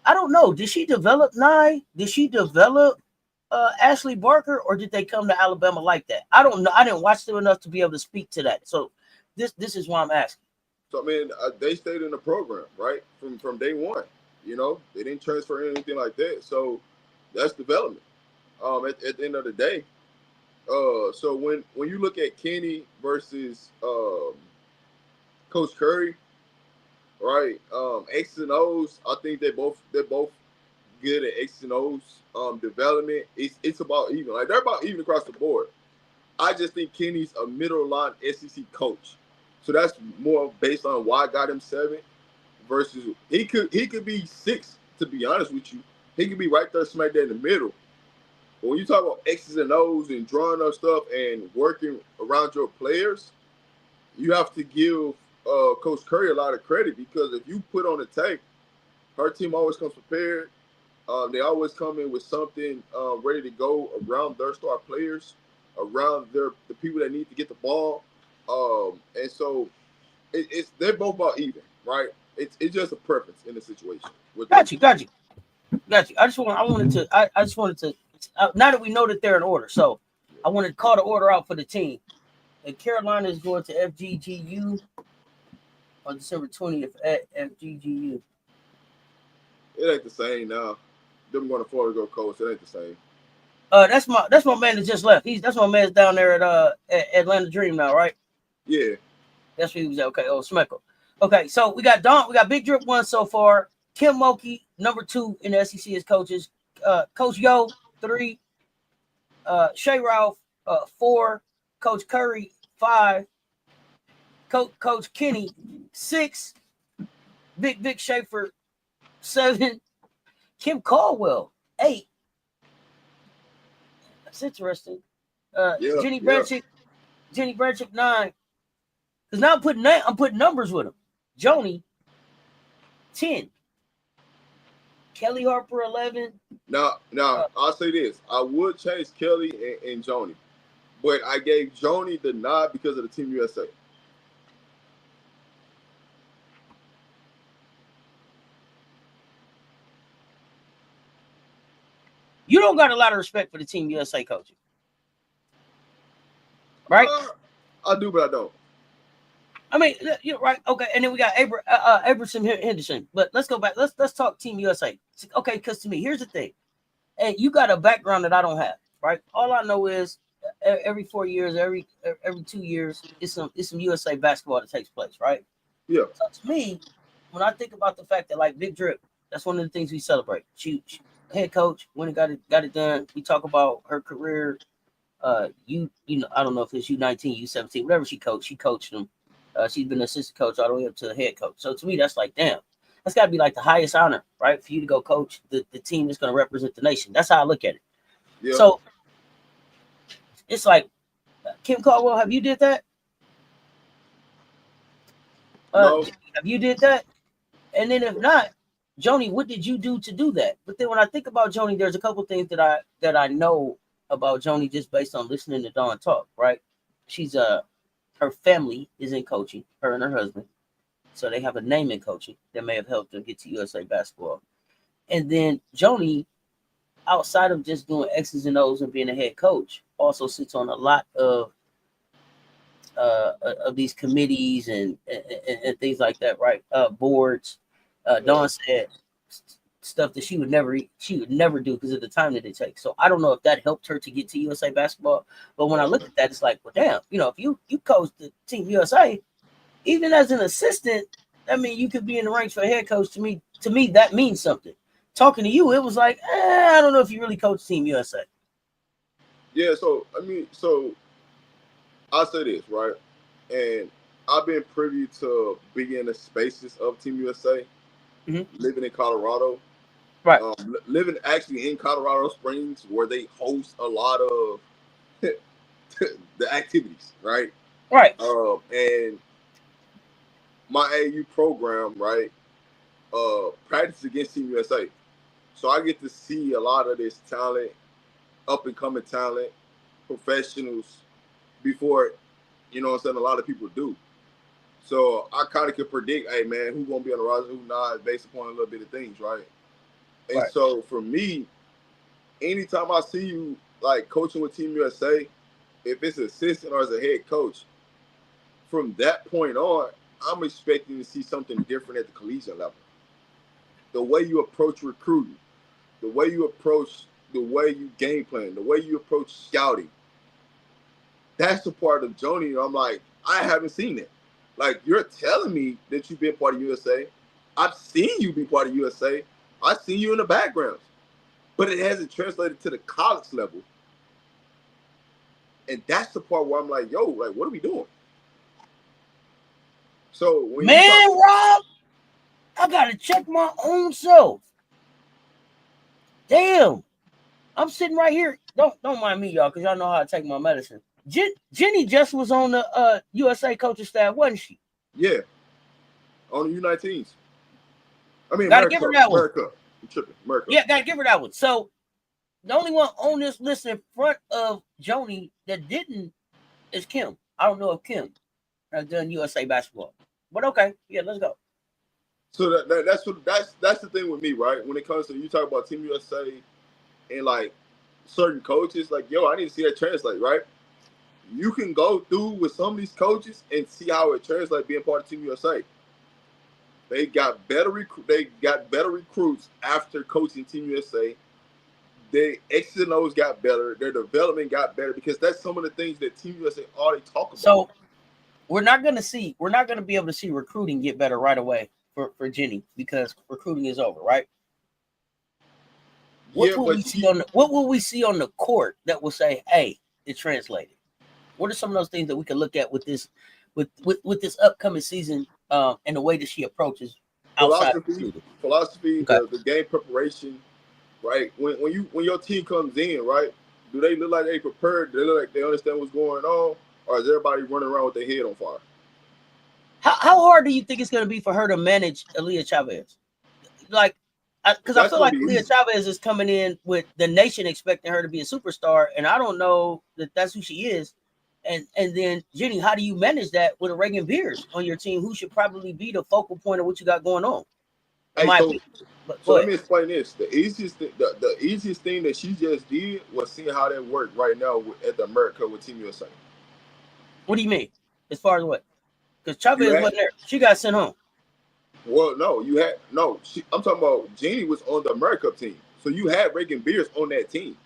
I don't know. Did she develop Nye? Did she develop Ashley Barker, or did they come to Alabama like that? I don't know. I didn't watch them enough to be able to speak to that. So this is why I'm asking. So I mean, they stayed in the program, right, from day one. You know, they didn't transfer anything like that. So that's development. At the end of the day. So when you look at Kenny versus Coach Curry, right? X's and O's, I think they're both good at X's and O's development. It's about even. Like, they're about even across the board. I just think Kenny's a middle line SEC coach. So that's more based on why I got him 7 versus he could be 6, to be honest with you. He could be right there smack there in the middle. But when you talk about X's and O's and drawing up stuff and working around your players, you have to give Coach Curry a lot of credit, because if you put on the tape, her team always comes prepared. They always come in with something ready to go around their star players, around the people that need to get the ball. And so they're both about even, right? It's just a preference in the situation. Got you. I just wanted to now that we know that they're in order, so I wanted to call the order out for the team. And Carolina is going to FGGU on December 20th at FGGU. It ain't the same now. Them going to Florida go coast. It ain't the same. That's my man that just left. That's my man's down there at Atlanta Dream now, right? Yeah. That's where he was at. Okay, Smeckle. Okay, so we got Big Drip 1 so far. Kim Mulkey, number 2 in the SEC as coaches. Coach Yo, 3. Shay Ralph, 4. Coach Curry, 5. Coach Kenny, 6. Big Vic Schaefer, 7. Kim Caldwell, 8. That's interesting. Jenny Branchick, 9. Because now I'm putting numbers with him. Joni, 10. Kelly Harper, 11. Now, I'll say this. I would change Kelly and Joni, but I gave Joni the nod because of the Team USA. You don't got a lot of respect for the Team USA coaching, right? I do, but I don't. I mean, you're right. Okay, and then we got Aberson Henderson. But let's go back. Let's talk Team USA. Okay, because to me, here's the thing. Hey, you got a background that I don't have, right? All I know is every 4 years, every 2 years, it's some USA basketball that takes place, right? Yeah. So to me, when I think about the fact that, like, Big Drip, that's one of the things we celebrate. She head coach, when it got it done. We talk about her career. You know, I don't know if it's U19, U17, whatever she coached them. She's been an assistant coach all the way up to the head coach. So to me, that's like, damn, that's got to be like the highest honor, right? For you to go coach the team that's going to represent the nation. That's how I look at it. Yeah. So it's like, Kim Caldwell, have you did that? No. Have you did that? And then if not, Joni, what did you do to do that? But then when I think about Joni, there's a couple things that I know about Joni just based on listening to Dawn talk, right? She's her family is in coaching, her and her husband. So they have a name in coaching that may have helped them get to USA basketball. And then Joni, outside of just doing X's and O's and being a head coach, also sits on a lot of these committees and things like that, right? Boards. Dawn said stuff that she would never do because of the time that it takes. So I don't know if that helped her to get to USA basketball. But when I look at that, it's like, well, damn, if you coach the Team USA, even as an assistant, I mean, you could be in the ranks for a head coach. To me, that means something. Talking to you, it was like, I don't know if you really coach Team USA. Yeah, so I'll say this, right? And I've been privy to being in the spaces of Team USA, living in Colorado. Right. Living actually in Colorado Springs, where they host a lot of the activities, right? Right. And my AU program, right, practice against Team USA. So I get to see a lot of this talent, up and coming talent, professionals, before, you know what I'm saying, a lot of people do. So I kind of can predict, hey man, who's gonna be on the roster, who not, based upon a little bit of things, right? And right. So for me, anytime I see you like coaching with Team USA, if it's assistant or as a head coach, from that point on, I'm expecting to see something different at the collegiate level. The way you approach recruiting, the way you game plan, the way you approach scouting. That's the part of Joni I'm like, I haven't seen it. Like, you're telling me that you've been part of USA. I've seen you be part of USA. I've seen you in the backgrounds. But it hasn't translated to the college level. And that's the part where I'm like, yo, like, what are we doing? So when Rob, I gotta check my own self. Damn, I'm sitting right here. Don't mind me, y'all, because y'all know how I take my medicine. Jenny just was on the USA coaching staff, wasn't she? Yeah, on the U19s. I mean, gotta give her that one. America. I'm tripping. America. Yeah, gotta give her that one. So the only one on this list in front of Joni that didn't is Kim. I don't know if Kim has done USA basketball, but okay, yeah, let's go. So that's the thing with me, right? When it comes to, you talk about Team USA and like certain coaches, like, yo, I need to see that translate, right? You can go through with some of these coaches and see how it translates being part of Team USA. They got better recruits after coaching Team USA. Their X's and O's got better. Their development got better, because that's some of the things that Team USA already talk about. So we're not going to be able to see recruiting get better right away for Jenny, because recruiting is over, right? What will we see on the court that will say, hey, it translated? What are some of those things that we can look at with this this upcoming season, and the way that she approaches philosophy, okay. the game preparation, right? When your team comes in, right? Do they look like they prepared? Do they look like they understand what's going on, or is everybody running around with their head on fire? How hard do you think it's going to be for her to manage Aaliyah Chavez? Like, because I feel like Aaliyah Chavez is coming in with the nation expecting her to be a superstar, and I don't know that that's who she is. And then Jenny, how do you manage that with a Reagan Beers on your team, who should probably be the focal point of what you got going on? So let me explain this. The easiest thing that she just did was seeing how that worked right now at the America with Team USA. What do you mean? As far as what? Because Chavez wasn't there. She got sent home. Well, no, I'm talking about Jeannie was on the America team. So you had Reagan Beers on that team.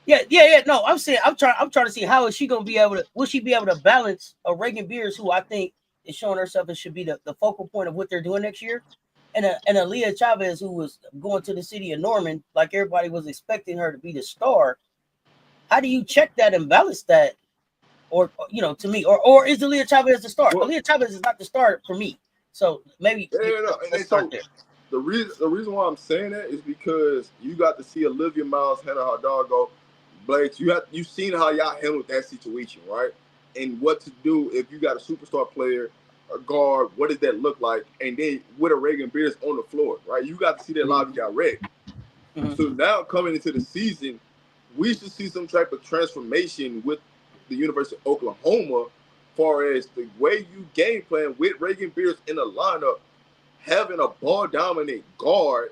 Yeah. No, I'm saying I'm trying to see how is she gonna be able to, will she be able to balance a Reagan Beers, who I think is showing herself and should be the focal point of what they're doing next year, and a Leah Chavez, who was going to the city of Norman like everybody was expecting her to be the star. How do you check that and balance that? Or to me, or is Aaliyah Chavez the star? Well, Aaliyah Chavez is not the star for me. So maybe let's start there. The reason why I'm saying that is because you got to see Olivia Miles handle her dog go. Blake, you've seen how y'all handled that situation, right? And what to do if you got a superstar player, a guard, what does that look like? And then with a Reagan Beers on the floor, right? You got to see that live direct. So now coming into the season, we should see some type of transformation with the University of Oklahoma far as the way you game plan with Reagan Beers in the lineup, having a ball dominant guard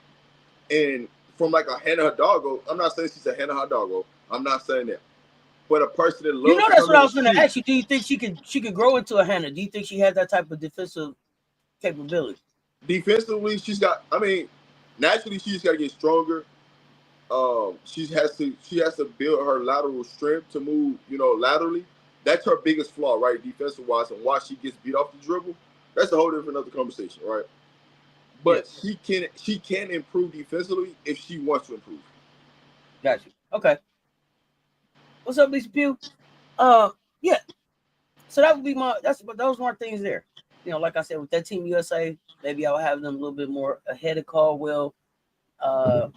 and from like a Hannah Hidalgo. I'm not saying she's a Hannah Hidalgo. I'm not saying that. But a person that You loves know, to that's come what in I and was going to shoot. ask you. Do you think she could grow into a Hannah? Do you think she has that type of defensive capability? Defensively, she's got. I mean, naturally, she's got to get stronger. She has to build her lateral strength to move, laterally. That's her biggest flaw, right, defensive wise, and why she gets beat off the dribble. That's a whole different other conversation, right? But Yeah. she can improve defensively if she wants to improve. Got you. Okay. What's up, Lisa Pugh? Yeah. So that would be those weren't things there. Like I said, with that Team USA, maybe I'll have them a little bit more ahead of Caldwell. And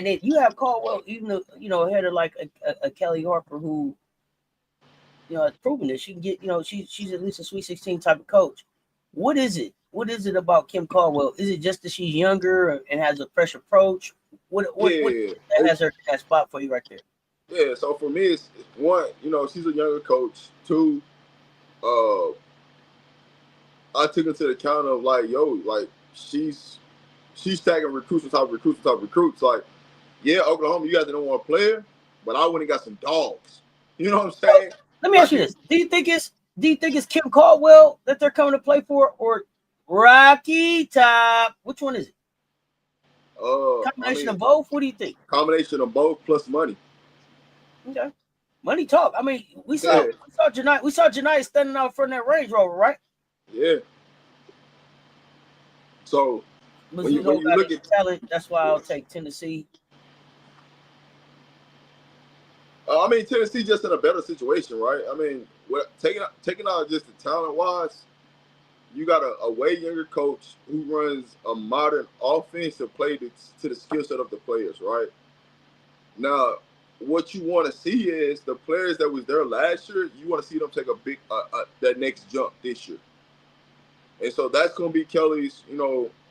then you have Caldwell, even ahead of like a Kelly Harper, who has proven that she can get. She's at least a Sweet 16 type of coach. What is it? What is it about Kim Caldwell? Is it just that she's younger and has a fresh approach? What that has her that spot for you right there? Yeah. So for me, it's one. She's a younger coach. Two, I took into the account of like, she's tagging recruits on top of recruits on top of recruits. Like, yeah, Oklahoma, you guys don't want a player, but I went and got some dogs. You know what I'm saying? Let me ask you this: Do you think it's Kim Caldwell that they're coming to play for, or Rocky Top? Which one is it? Combination of both. What do you think? Combination of both plus money. Okay, money talk. I mean, we saw Janai standing out front of that Range Rover, right? Yeah. So when you look at talent, that's why I'll take Tennessee. I mean, Tennessee just in a better situation, right? I mean, taking out just the talent wise, you got a way younger coach who runs a modern offense to play to the skill set of the players, right? Now, what you want to see is the players that was there last year. You want to see them take a big that next jump this year, and so that's going to be Kelly's.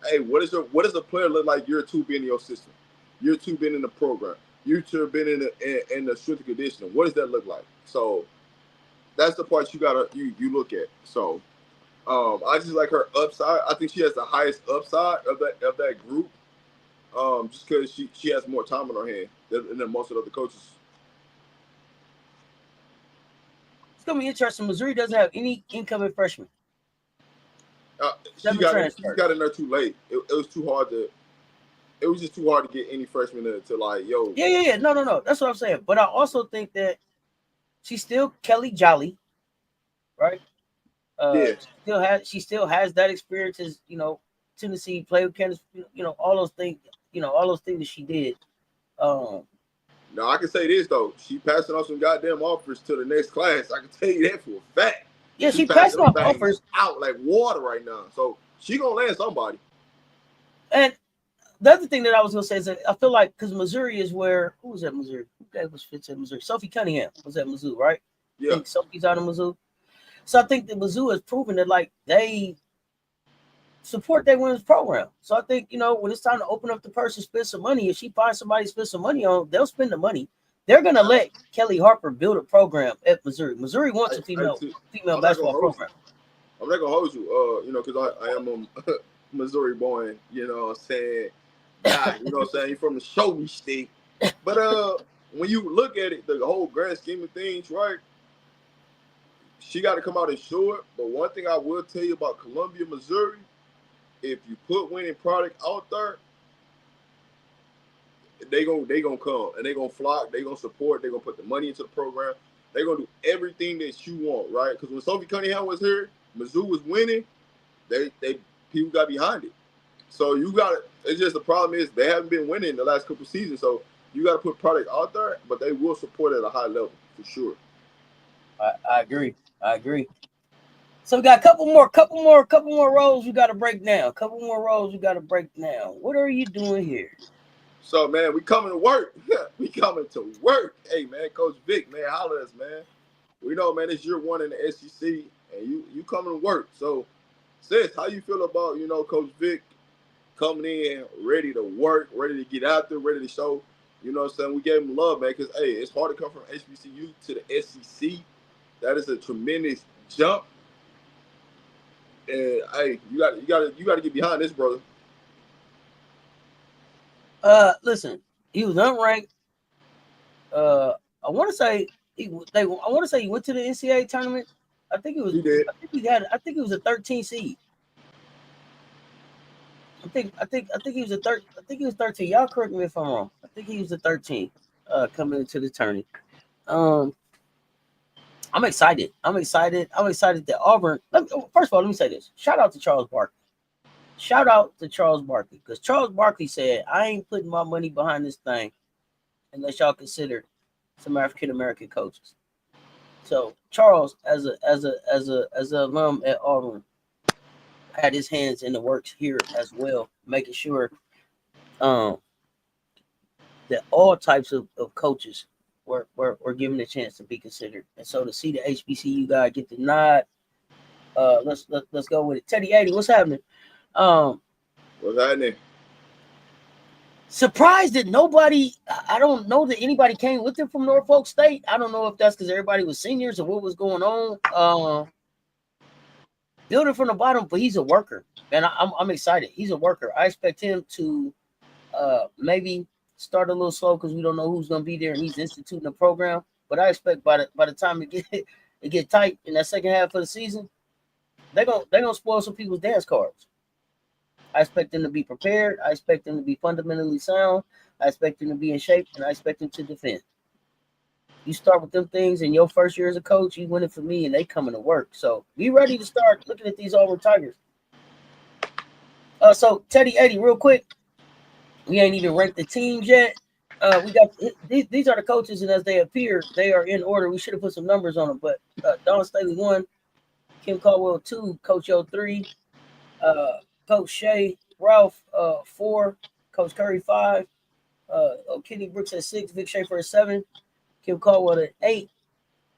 Hey, what does a player look like year two being in your system, year two being in the program, year two being in the strength and conditioning? What does that look like? So that's the part you look at. So I just like her upside. I think she has the highest upside of that group. Just because she has more time on her hand than most of the other coaches. It's gonna be interesting. Missouri doesn't have any incoming freshmen. She got in there too late. It was too hard to. It was just too hard to get any freshmen to like, yo. Yeah. No. That's what I'm saying. But I also think that she's still Kelly Jolly, right? She still has that experience as Tennessee, play with Kansas, all those things, that she did. Now I can say this though, she passing on some goddamn offers to the next class. I can tell you that for a fact. Yeah, she passing off offers out like water right now. So she gonna land somebody. And the other thing that I was gonna say is that I feel like because Missouri is who was at Missouri? Who was fits at Missouri? Sophie Cunningham was at Mizzou, right? Yeah. I think Sophie's out of Mizzou. So I think that Mizzou has proven that like they support their women's program. So I think, when it's time to open up the purse and spend some money, if she finds somebody to spend some money on, they'll spend the money. They're gonna let Kelly Harper build a program at Missouri. Missouri wants a female basketball program. I'm not gonna hold you, because I am a Missouri boy, you know what I'm saying? Yeah, you know what I'm saying? You're from the show me state. But when you look at it, the whole grand scheme of things, right? She got to come out and show it. But one thing I will tell you about Columbia, Missouri, if you put winning product out there, they gonna come and they gonna flock, they gonna support, they gonna put the money into the program, they gonna do everything that you want, right? Because when Sophie Cunningham was here, Mizzou was winning, they people got behind it. So you got it. It's just the problem is they haven't been winning the last couple seasons. So you got to put product out there, but they will support it at a high level for sure. I agree. So we got a couple more roles we got to break down. What are you doing here? So man, we coming to work. We coming to work. Hey man, Coach Vic, man, holler at us, man. We know, man, it's year one in the SEC, and you coming to work. So, Sis, how you feel about Coach Vic coming in, ready to work, ready to get out there, ready to show? You know what I'm saying? We gave him love, man, because hey, it's hard to come from HBCU to the SEC. That is a tremendous jump. And hey, you got to get behind this, brother. Listen, he was unranked. I want to say I want to say he went to the NCAA tournament. I think it was. He did. I think he was a 13 seed. I think he was I think he was 13. Y'all correct me if I'm wrong. I think he was a 13 coming into the tourney. I'm excited. I'm excited that Auburn. First of all, let me say this. Shout out to Charles Barkley. Shout out to Charles Barkley, because Charles Barkley said, "I ain't putting my money behind this thing unless y'all consider some African American coaches." So Charles, as an alum at Auburn, had his hands in the works here as well, making sure that all types of coaches were given a chance to be considered. And so to see the HBCU guy get the nod, let's go with it. Teddy 80, what's happening? What's happening? Surprised that nobody, I don't know that anybody came with him from Norfolk State. I don't know if that's because everybody was seniors or what was going on. Building from the bottom, but he's a worker, and I'm excited. He's a worker. I expect him to maybe start a little slow because we don't know who's going to be there, and he's instituting the program. But I expect by the time it get tight in that second half of the season, they're gonna spoil some people's dance cards. I expect them to be prepared. I expect them to be fundamentally sound. I expect them to be in shape, and I expect them to defend. You start with them things in your first year as a coach, you win it for me, and they coming to work. So be ready to start looking at these Auburn Tigers. So Teddy 80, real quick. We ain't even ranked the teams yet. We got these are the coaches, and as they appear, they are in order. We should have put some numbers on them, but Don Staley 1, Kim Caldwell 2, Coach O 3, Coach Shea Ralph 4, Coach Curry 5, Kenny Brooks at 6, Vic Schaefer at 7, Kim Caldwell at 8,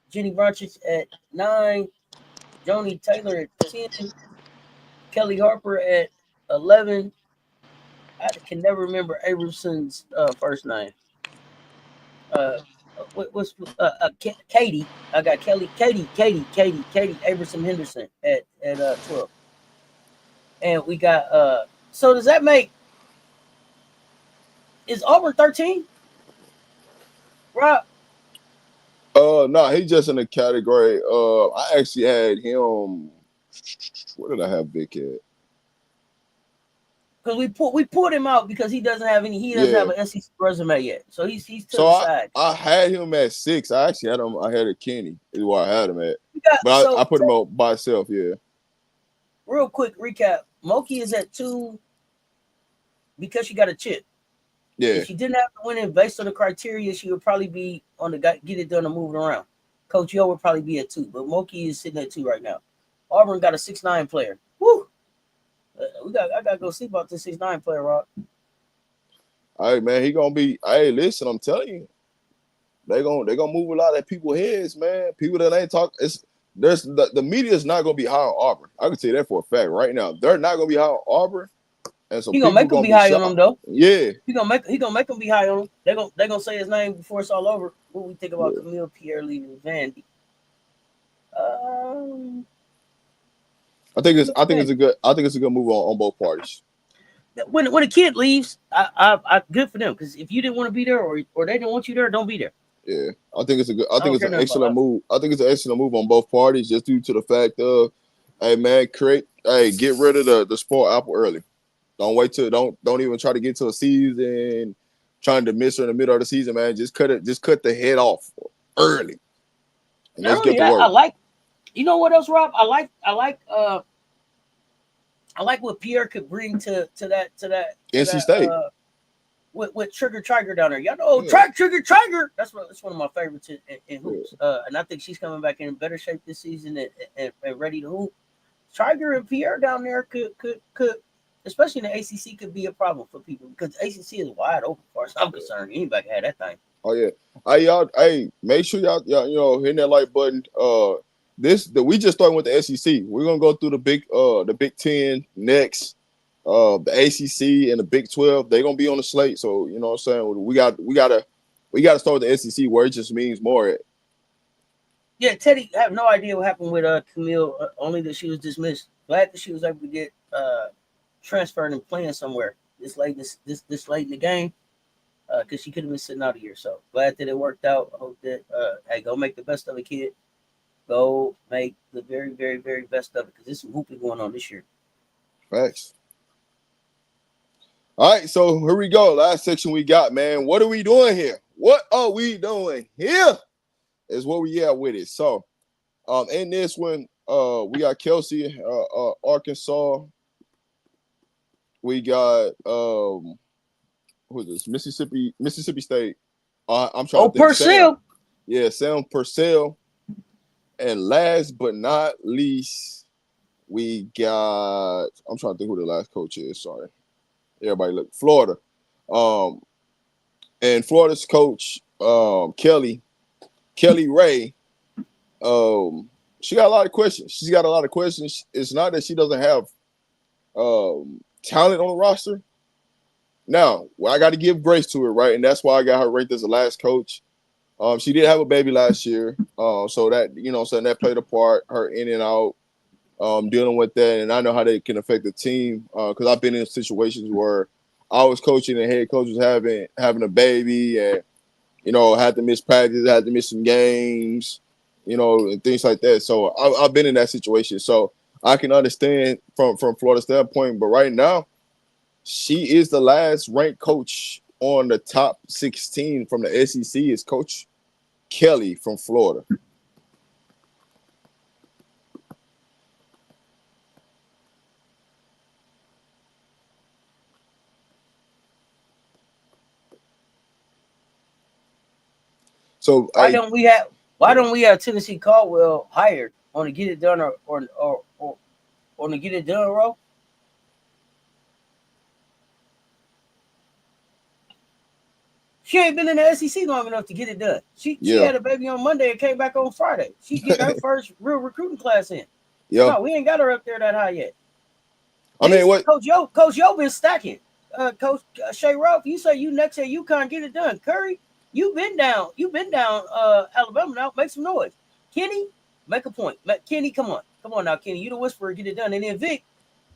Jenny Brunchich at 9, Joni Taylor at 10, Kelly Harper at 11. I can never remember Abramson's first name. What's Katie? I got Katie Abramson Henderson at 12. And we got so does that make, is Auburn 13? Rob? No, he's just in the category. I actually had him. What did I have Vic at? Because we pulled him out because he doesn't have an SEC resume yet. So he's to the side. I had him at 6. I actually had him. I had a Kenny is where I had him at. But I put him out by himself, yeah. Real quick recap. Moki is at 2 because she got a chip. Yeah. If she didn't have to win it based on the criteria, she would probably be on the get it done and moving around. Coach Yo would probably be at 2, but Moki is sitting at 2 right now. Auburn got a 6'9" player. Woo! I gotta go see about this 6'9" player, Rob. All right, man. He gonna be. Hey, listen, I'm telling you, they gonna move a lot of people's heads, man. People that ain't talk. The media is not gonna be high on Auburn. I can tell you that for a fact right now. They're not gonna be high on Auburn, and so he gonna make them be high on them though. Yeah, he gonna make them be high on him. They gonna say his name before it's all over. What we think about Camille Pierre leaving Vandy? I think it's a good move on both parties. When a kid leaves, I good for them, because if you didn't want to be there or they didn't want you there, don't be there. Yeah, I think it's an excellent move. I think it's an excellent move on both parties, just due to the fact of, hey man, get rid of the spoiled apple early. Don't wait till don't even try to get to a season trying to miss her in the middle of the season, man. Just cut the head off early. And let's get to work. I like, you know what else, Rob? I like what Pierre could bring to that NC State. With Trigger Tiger down there. Y'all know Trigger Tiger. That's one of my favorites in hoops. And I think she's coming back in better shape this season and ready to hoop. Tiger and Pierre down there could, especially in the ACC, could be a problem for people, because the ACC is wide open as far as I'm concerned. Anybody can have that thing. Oh yeah. Hey y'all. Hey, make sure y'all hitting that like button. We just started with the SEC. We're gonna go through the Big Ten next. The ACC and the Big 12, they're gonna be on the slate. So you know what I'm saying. We gotta start with the SEC, where it just means more. Yeah, Teddy, I have no idea what happened with Camille. Only that she was dismissed. Glad that she was able to get transferred and playing somewhere this late in the game. Because she could have been sitting out a year. So glad that it worked out. I hope that hey, go make the best of it, kid. Go make the very, very, very best of it because there's some hooping going on this year. Facts. All right, so here we go. Last section we got, man. What are we doing here? What are we doing here? Is what we at with it. So, in this one, we got Kelsey, Arkansas. We got who is this? Mississippi State. I'm trying to think. Purcell. Sam Purcell. And last but not least, we got. I'm trying to think who the last coach is. Sorry, everybody look. Florida. And Florida's coach, Kelly Ray. She got a lot of questions. She's got a lot of questions. It's not that she doesn't have talent on the roster. Now, I got to give grace to her, right? And that's why I got her ranked as the last coach. She did have a baby last year, so that so that played a part. Her in and out, dealing with that, and I know how they can affect the team because I've been in situations where I was coaching and head coach was having a baby, and had to miss practice, had to miss some games, and things like that. So I've been in that situation, so I can understand from Florida's standpoint. But right now, she is the last ranked coach on the top 16 from the SEC. Is Coach Kelly from Florida. So Why don't we have Tennessee Caldwell hired on to get it done or on to get it done, bro? She ain't been in the SEC long enough to get it done. She had a baby on Monday and came back on Friday. She's getting her first real recruiting class in. Yeah. No, we ain't got her up there that high yet. I mean, what Coach Yo been stacking. Coach Shay Ruff, you say you next at UConn, get it done. Curry, you've been down Alabama now. Make some noise. Kenny, make a point. Kenny, come on now, Kenny. You the whisperer, get it done. And then Vic,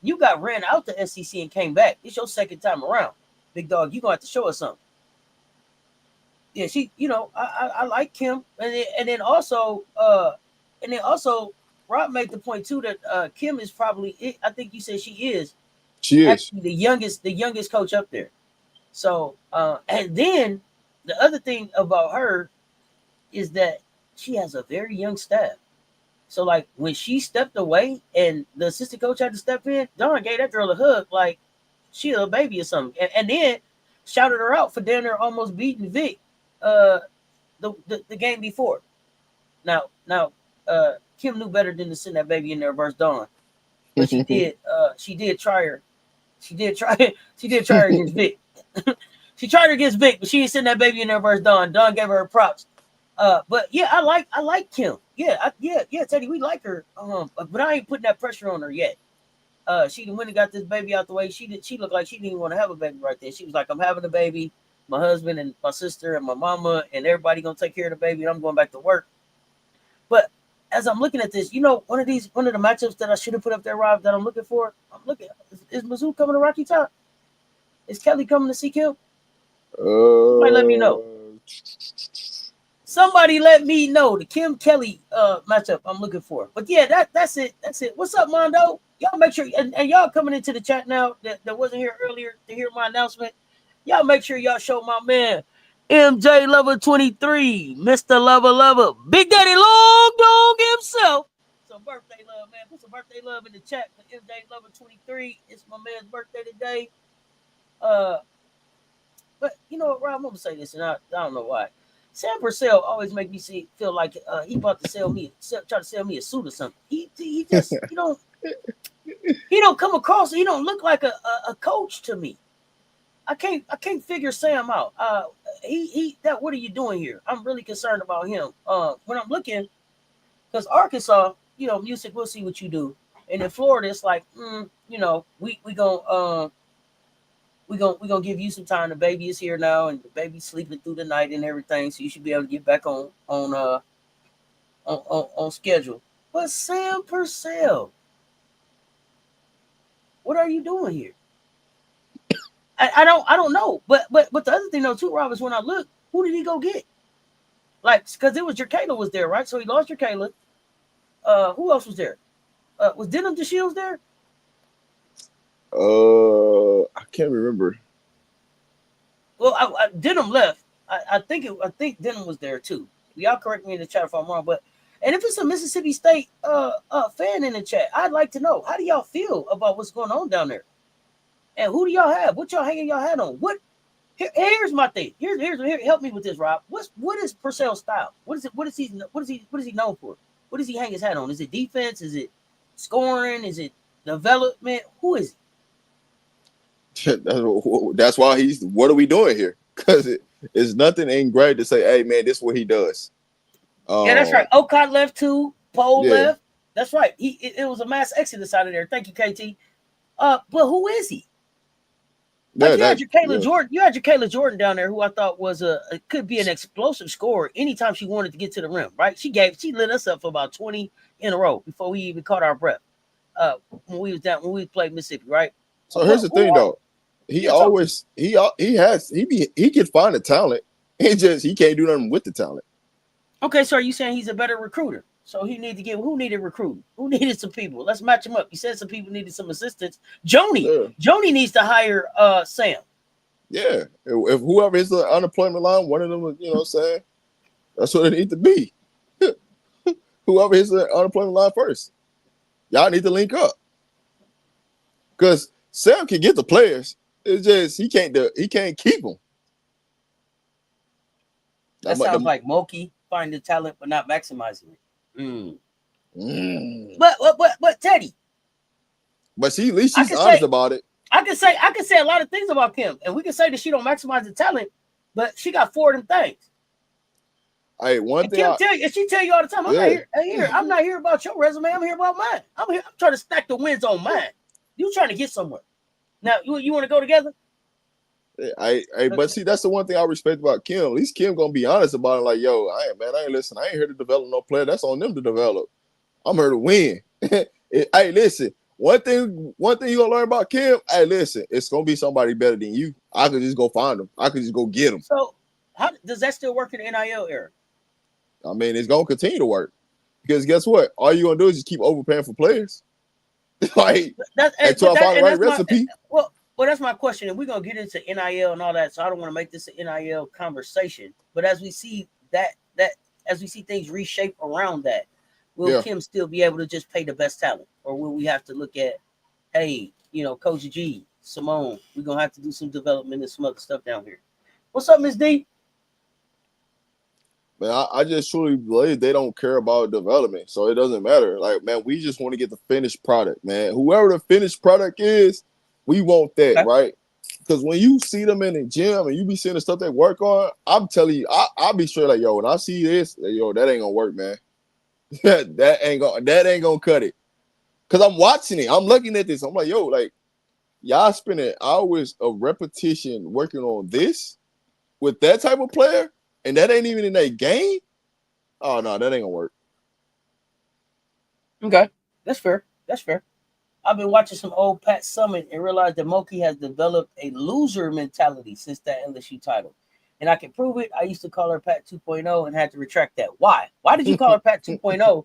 you got ran out the SEC and came back. It's your second time around. Big dog, you gonna have to show us something. Yeah, she, I like Kim, and then also Rob made the point too that Kim is probably, I think you said she is actually the youngest coach up there. So and then the other thing about her is that she has a very young staff. So like when she stepped away and the assistant coach had to step in, Don gave that girl a hug like she a baby or something, and then shouted her out for down there almost beating Vic. The game before. Now, Kim knew better than to send that baby in there versus Dawn, but she did. She did try her. She did try her against Vic. She tried her against Vic, but she didn't send that baby in there versus Dawn. Dawn gave her props. But yeah, I like Kim. Yeah, Teddy, we like her. But I ain't putting that pressure on her yet. She went and got this baby out the way. She looked like she didn't even want to have a baby right there. She was like, I'm having a baby. My husband and my sister and my mama and everybody gonna take care of the baby, and I'm going back to work. But as I'm looking at this, one of the matchups that I should have put up there, Rob, that I'm looking for. I'm looking. Is Mizzou coming to Rocky Top? Is Kelly coming to see Kim? Somebody let me know. Somebody let me know the Kim Kelly matchup I'm looking for. But yeah, that's it. That's it. What's up, Mondo? Y'all make sure and y'all coming into the chat now that wasn't here earlier to hear my announcement. Y'all make sure y'all show my man MJ Lover 23, Mr. Lover, Big Daddy Long Dog himself. Some birthday love, man. Put some birthday love in the chat for MJ Lover 23. It's my man's birthday today. But you know what, Rob? I'm gonna say this, and I don't know why. Sam Purcell always make me feel like he about to try to sell me a suit or something. He just he don't come across. He don't look like a coach to me. I can't figure Sam out. What are you doing here? I'm really concerned about him. When I'm looking, because Arkansas, music, we'll see what you do. And in Florida, it's like, we gonna give you some time. The baby is here now, and the baby's sleeping through the night and everything, so you should be able to get back on on schedule. But Sam Purcell, what are you doing here? I don't know. But the other thing though too, Rob, is when I look, who did he go get? Like, because it was Jerkayla was there, right? So he lost Jerkayla. Who else was there? Was Denham DeShields there? I can't remember. Well, Denham left. I think Denham was there too. Y'all correct me in the chat if I'm wrong, but and if it's a Mississippi State fan in the chat, I'd like to know, how do y'all feel about what's going on down there? And who do y'all have? What y'all hanging y'all hat on? What? Here's my thing. Here, help me with this, Rob. What is Purcell's style? What is it? What is he known for? What does he hang his hat on? Is it defense? Is it scoring? Is it development? Who is he? That's why he's. What are we doing here? Because it's nothing ingrained to say, "Hey, man, this is what he does." Yeah, that's right. Okot left too. Pole left. That's right. It was a mass exodus out of there. Thank you, KT. But who is he? Like, you had your Kayla Jordan. You had your Kayla Jordan down there, who I thought was could be an explosive scorer anytime she wanted to get to the rim. Right? She lit us up for about 20 in a row before we even caught our breath. When we played Mississippi, right? So here's the thing, though. He can find the talent. He can't do nothing with the talent. Okay, so are you saying he's a better recruiter? So he needed to get who needed recruiting? Who needed some people? Let's match him up. You said some people needed some assistance. Joni needs to hire Sam. Yeah. If whoever is the unemployment line, one of them, you know what I'm saying? That's what it needs to be. Whoever is the unemployment line first. Y'all need to link up. Because Sam can get the players. It's just he can't keep them. That sounds like Moki finding talent but not maximizing it. But Teddy. But at least she's honest about it. I can say a lot of things about Kim, and we can say that she don't maximize the talent, but she got 4 of them things. Hey, one thing she tell you all the time, I'm not here about your resume. I'm here about mine. I'm trying to stack the wins on mine. You trying to get somewhere. Now you want to go together? But see, that's the one thing I respect about Kim. At least Kim gonna be honest about it. Like, yo, I ain't here to develop no player. That's on them to develop. I'm here to win. Hey, listen. One thing you gonna learn about Kim. Hey, listen, it's gonna be somebody better than you. I could just go find them. I could just go get them. So, how does that still work in the NIL era? I mean, it's gonna continue to work because guess what? All you gonna do is just keep overpaying for players. Like, until I find the right recipe. Well, that's my question, and we're gonna get into NIL and all that. So I don't want to make this an NIL conversation. But as we see as we see things reshape around that, will Kim still be able to just pay the best talent, or will we have to look at, hey, Coach G, Simone, we're gonna have to do some development and some other stuff down here. What's up, Miss D? Man, I just truly believe they don't care about development, so it doesn't matter. Like, man, we just want to get the finished product, man. Whoever the finished product is, we want that, right? Because when you see them in the gym and you be seeing the stuff they work on, I'm telling you, I'll be straight like, yo, when I see this, yo, that ain't gonna work, man. that ain't gonna cut it. Because I'm watching it, I'm looking at this, I'm like, yo, like, y'all spending hours of repetition working on this with that type of player, and that ain't even in that game. Oh no, that ain't gonna work. Okay, that's fair. I've been watching some old Pat Summitt and realized that Moki has developed a loser mentality since that LSU title. And I can prove it. I used to call her Pat 2.0 and had to retract that. Why? Why did you call her Pat 2.0?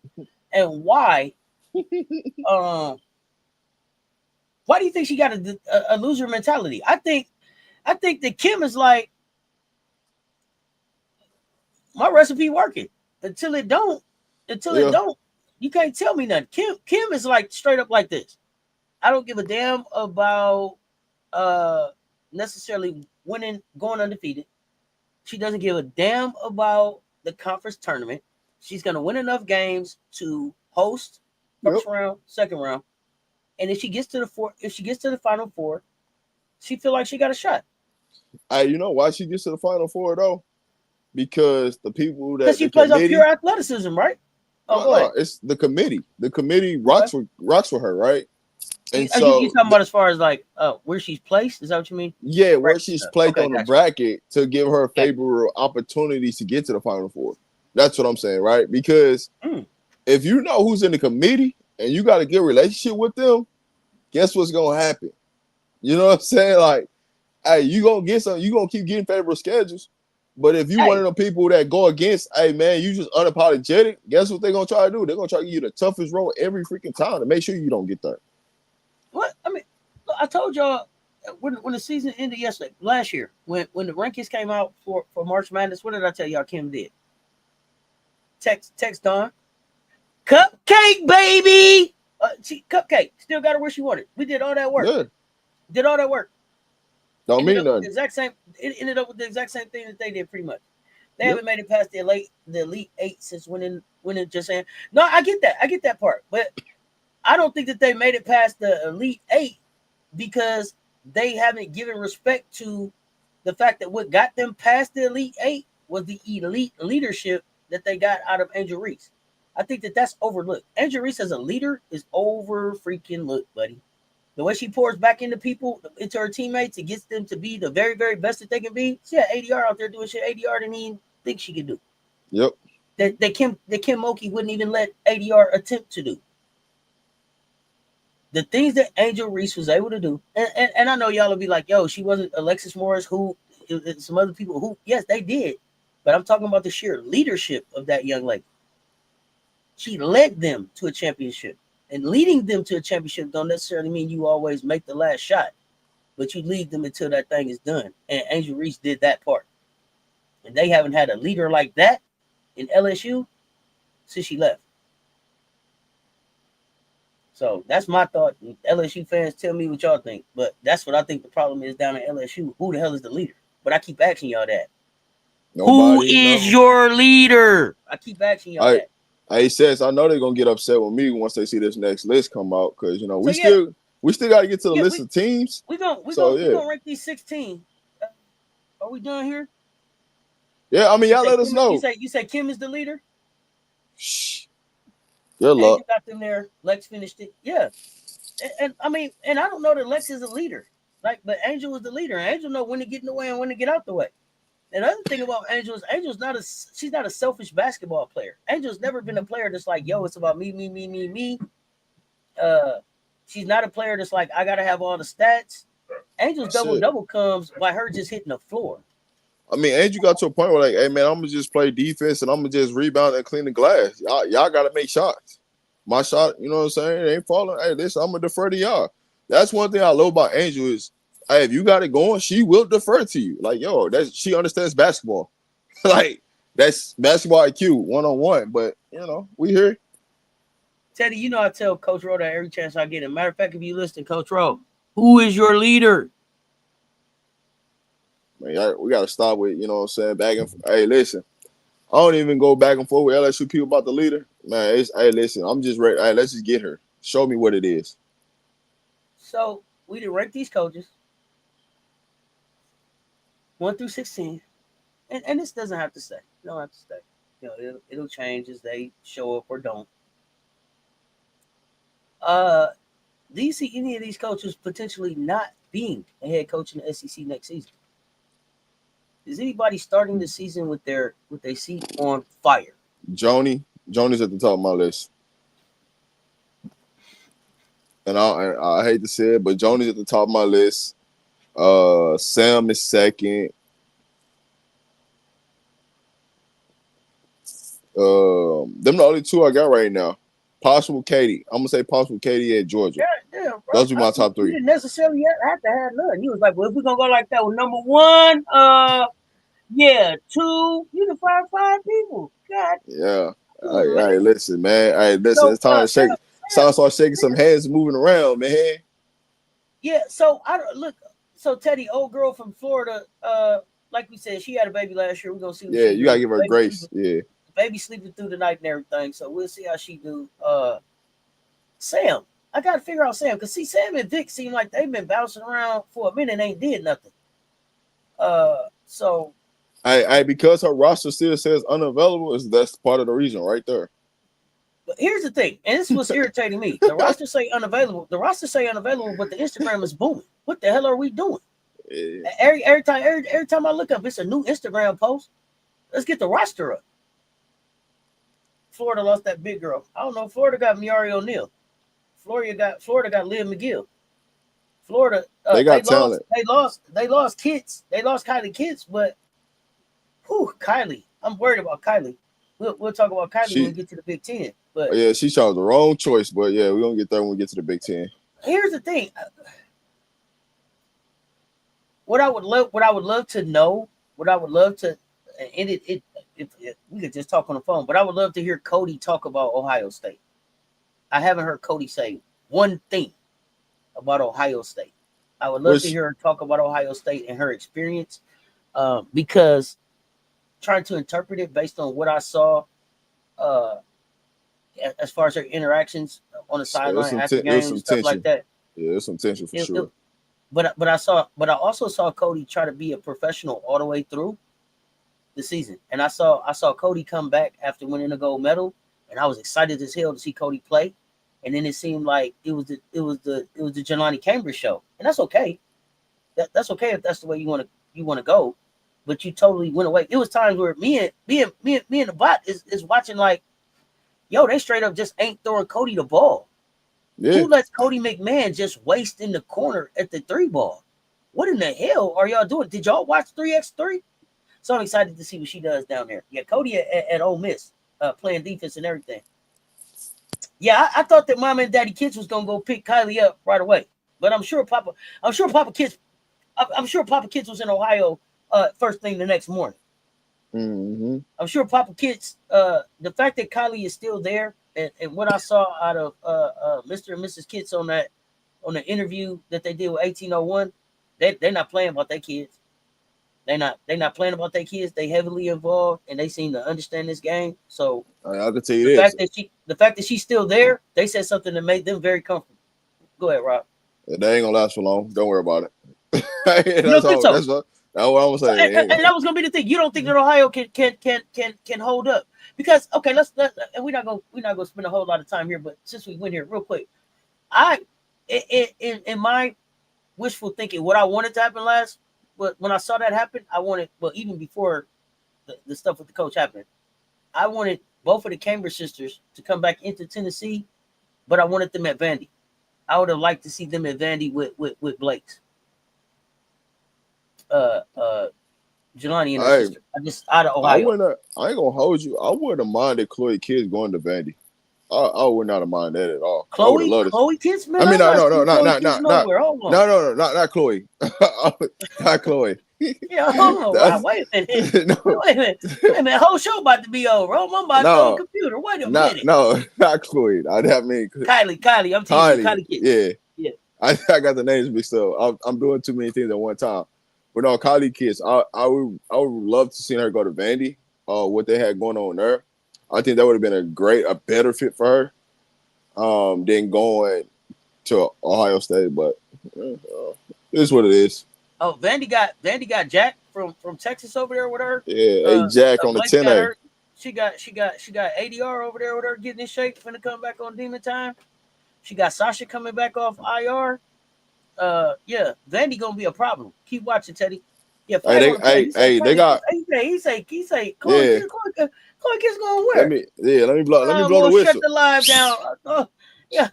And why? Why do you think she got a loser mentality? I think that Kim is like, my recipe working. Until it don't, you can't tell me nothing. Kim is like straight up like this. I don't give a damn about necessarily winning, going undefeated. She doesn't give a damn about the conference tournament. She's gonna win enough games to host first round, second round, and if she gets to the Final Four, she feel like she got a shot. You know why she gets to the Final Four though? Because the people that she plays on pure athleticism, right? No, it's the committee. The committee rocks with her, right? And so you talking about as far as like where she's placed? Is that what you mean? Yeah, where she's placed on the bracket to give her favorable opportunities to get to the Final Four. That's what I'm saying, right? Because if you know who's in the committee and you got a good relationship with them, guess what's gonna happen? You know what I'm saying? Like, hey, you gonna get some, you gonna keep getting favorable schedules. But if you one of the people that go against, hey man, you just unapologetic, guess what they're gonna try to do? They're gonna try to give you the toughest role every freaking time to make sure you don't get there. What I mean, look, I told y'all when the season ended yesterday, last year, when the rankings came out for March Madness, what did I tell y'all Kim did? Text Don. Cupcake, baby. Cupcake. Still got her where she wanted. We did all that work. Yeah. Did all that work. Don't mean nothing. The exact same. It ended up with the exact same thing that they did, pretty much. They haven't made it past the Elite Eight since winning. Just saying. No, I get that. I get that part, but I don't think that they made it past the Elite Eight because they haven't given respect to the fact that what got them past the Elite Eight was the elite leadership that they got out of Angel Reese. I think that that's overlooked. Angel Reese as a leader is over freaking looked, buddy. The way she pours back into people, into her teammates, it gets them to be the very, very best that they can be. She had ADR out there doing shit ADR didn't even think she could do. Yep. That Kim Mulkey wouldn't even let ADR attempt to do. The things that Angel Reese was able to do, and I know y'all will be like, yo, she wasn't Alexis Morris, who some other people who, yes, they did. But I'm talking about the sheer leadership of that young lady. She led them to a championship. And leading them to a championship don't necessarily mean you always make the last shot. But you lead them until that thing is done. And Angel Reese did that part. And they haven't had a leader like that in LSU since she left. So that's my thought. LSU fans, tell me what y'all think. But that's what I think the problem is down at LSU. Who the hell is the leader? But I keep asking y'all that. Who is your leader? I keep asking y'all that. Hey, Cess, I know they're gonna get upset with me once they see this next list come out because you know we still got to get to the list of teams. We're gonna rank these 16. Are we done here? Yeah, I mean y'all let us know. You say Kim is the leader? Shh. Good luck. You got them there. Lex finished it. Yeah, and I mean, and I don't know that Lex is a leader. But Angel is the leader. Angel know when to get in the way and when to get out the way. Another thing about Angel is she's not a selfish basketball player. Angel's never been a player that's like, yo, it's about me. She's not a player that's like, I gotta have all the stats. Angel's double comes by her just hitting the floor. I mean, Angel got to a point where like, hey man, I'm gonna just play defense and I'm gonna just rebound and clean the glass. Y'all gotta make shots. My shot, you know what I'm saying? It ain't falling. Hey, listen, I'm gonna defer to y'all. That's one thing I love about Angel is, hey, if you got it going, she will defer to you. Like, yo, she understands basketball. Like, that's basketball IQ 1-on-1. But you know, we here. Teddy, you know I tell Coach Rowe that every chance I get. As a matter of fact, if you listen, Coach Rowe, who is your leader? Man, we gotta stop with, you know what I'm saying, back and forth. Hey, listen, I don't even go back and forth with LSU people about the leader. Man, hey, listen, I'm just ready. Hey, let's just get her. Show me what it is. So we did rank these coaches 1 through 16, and this doesn't have to stay. You don't have to stay. You know, it'll change as they show up or don't. Do you see any of these coaches potentially not being a head coach in the SEC next season? Is anybody starting the season with their seat on fire? Joni's at the top of my list. And I hate to say it, but Joni's at the top of my list. Sam is second. Them the only two I got right now. Possible Katie. I'm gonna say possible Katie at Georgia. Yeah, those are my top three. You didn't necessarily have to have none. You was like, well, if we're gonna go like that with number one, yeah, two, you can find 5 people. God. Yeah. Hey, listen, man. Hey, listen, it's time to shake. Start shaking some hands, moving around, man. Yeah. So So Teddy, old girl from Florida, like we said, she had a baby last year. We're gonna see. Yeah, you gotta give her grace. Yeah. Baby sleeping through the night and everything, so we'll see how she do. Sam, I gotta figure out Sam because Sam and Vic seem like they've been bouncing around for a minute and ain't did nothing. So. Because her roster still says unavailable, that's part of the reason right there. But here's the thing, and this was irritating me. The roster say unavailable. The roster say unavailable, but the Instagram is booming. What the hell are we doing? Yeah. Every time I look up, it's a new Instagram post. Let's get the roster up. Florida lost that big girl. I don't know. Florida got Miari O'Neal. Florida got Leah McGill. Florida They got talent. They lost kids. They lost Kylie kids, but Kylie. I'm worried about Kylie. We'll talk about Kylie when we get to the Big Ten. But yeah, she chose the wrong choice. But yeah, we're gonna get there when we get to the Big Ten. Here's the thing. What I would love to know, and if we could just talk on the phone, but I would love to hear Cody talk about Ohio State. I haven't heard Cody say one thing about Ohio State. I would love to hear her talk about Ohio State and her experience, because trying to interpret it based on what I saw, as far as her interactions on the sideline after games and stuff like that. Yeah, there's some tension for sure. But I also saw Cody try to be a professional all the way through the season, and I saw Cody come back after winning the gold medal, and I was excited as hell to see Cody play. And then it seemed like it was the Jelani Cambridge show, and that's okay. That's okay if that's the way you want to go, but you totally went away. It was times where me and the bot is watching like, yo, they straight up just ain't throwing Cody the ball. Yeah. Who lets Cody McMahon just waste in the corner at the 3 ball? What in the hell are y'all doing? Did y'all watch 3x3? So I'm excited to see what she does down there. Yeah, Cody at Ole Miss, playing defense and everything. Yeah, I thought that Mama and Daddy Kids was gonna go pick Kylie up right away, but I'm sure Papa Kids was in Ohio first thing the next morning. Mm-hmm. I'm sure Papa Kids. The fact that Kylie is still there, and what I saw out of Mr. and Mrs. Kids on the interview that they did with 1801, they're not playing about their kids. They're not playing about their kids. They heavily involved, and they seem to understand this game. So I can tell you the fact that she's still there, they said something that made them very comfortable. Go ahead, Rob. They ain't gonna last for long. Don't worry about it. That's what I'm gonna say. And that was gonna be the thing. You don't think that Ohio can hold up? Because okay, let's and we're not gonna spend a whole lot of time here, but since we went here real quick, in my wishful thinking, what I wanted to happen last. But when I saw that happen, even before the stuff with the coach happened, I wanted both of the Cambridge sisters to come back into Tennessee, but I wanted them at Vandy. I would have liked to see them at Vandy with Blake's. Jelani and her sister. I just out of Ohio. I ain't gonna hold you. I wouldn't have minded Chloe Kids going to Vandy. I would not have minded that at all. Chloe Kids, man. I mean, not Chloe. Not Chloe. Yeah, hold on. Wait a minute. Whole show about to be over. I'm about to throw a computer. Wait a minute. No, not Chloe. I mean Kylie. I'm teaching Kylie Kids. Yeah. I got the names mixed up. I'm doing too many things at one time. But no, Kylie Kids. I would love to see her go to Vandy. What they had going on there. I think that would have been a better fit for her than going to Ohio State. But it is what it is. Oh, Vandy got Jack from Texas over there with her. Yeah, Jack on the 10A. She got ADR over there with her getting in shape, finna come back on Demon Time. She got Sasha coming back off IR. Yeah, Vandy gonna be a problem. Keep watching, Teddy. Yeah, they got. He say, Chloe Kids gonna win. Let me blow the whistle. Shut the live down. Yeah.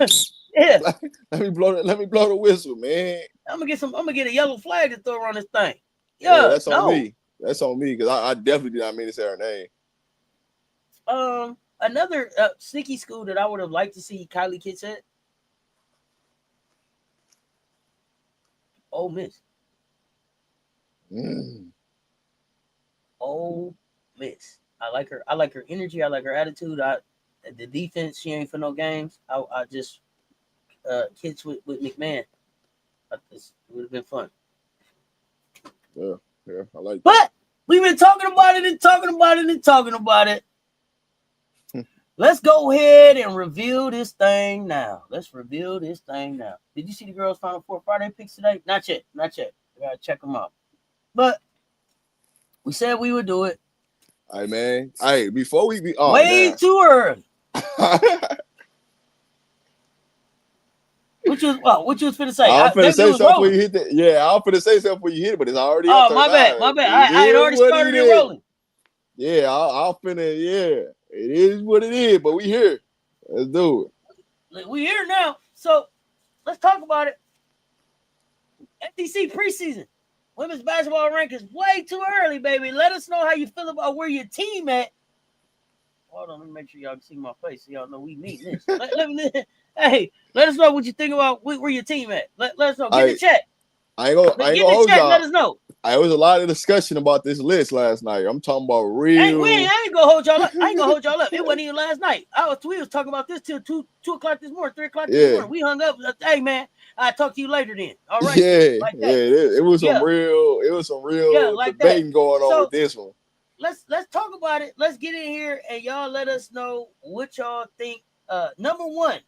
Let me blow the whistle, man. I'm gonna get a yellow flag to throw around this thing. Yeah, that's on me. That's on me because I definitely did not mean to say her name. Another sneaky school that I would have liked to see Kylie Kids at. Ole Miss. Ole Miss. I like her. I like her energy. I like her attitude. The defense. She ain't for no games. I just kids with McMahon. This would have been fun. Yeah, I like. But we've been talking about it. Let's go ahead and review this thing now. Did you see the girls' Final Four Friday picks today? Not yet. We gotta check them out. But we said we would do it. All right, man. Hey, before we be too early. What you was finna say? I'm finna say something when you hit that. Yeah, I'm finna say something when you hit it, but it's already. Oh, my bad. I had already started it rolling. Yeah, I'll finna. Yeah, it is what it is. But we here. Let's do it. We here now. So let's talk about it. SEC preseason. Women's basketball rankings way too early, baby. Let us know how you feel about where your team at. Hold on, let me make sure y'all can see my face so y'all know we meet this. Hey, let us know what you think about where your team at. Let us know. Get in the chat. I ain't gonna hold y'all. Let us know. There was a lot of discussion about this list last night. I'm talking about real. I ain't gonna hold y'all up. I ain't gonna hold y'all up. It wasn't even last night. We was talking about this till 2 o'clock this morning, 3 o'clock this morning. We hung up. Hey man, I'll talk to you later then. All right. Yeah, like that. It was some real like debating going on with this one. Let's talk about it. Let's get in here and y'all let us know what y'all think. Number one,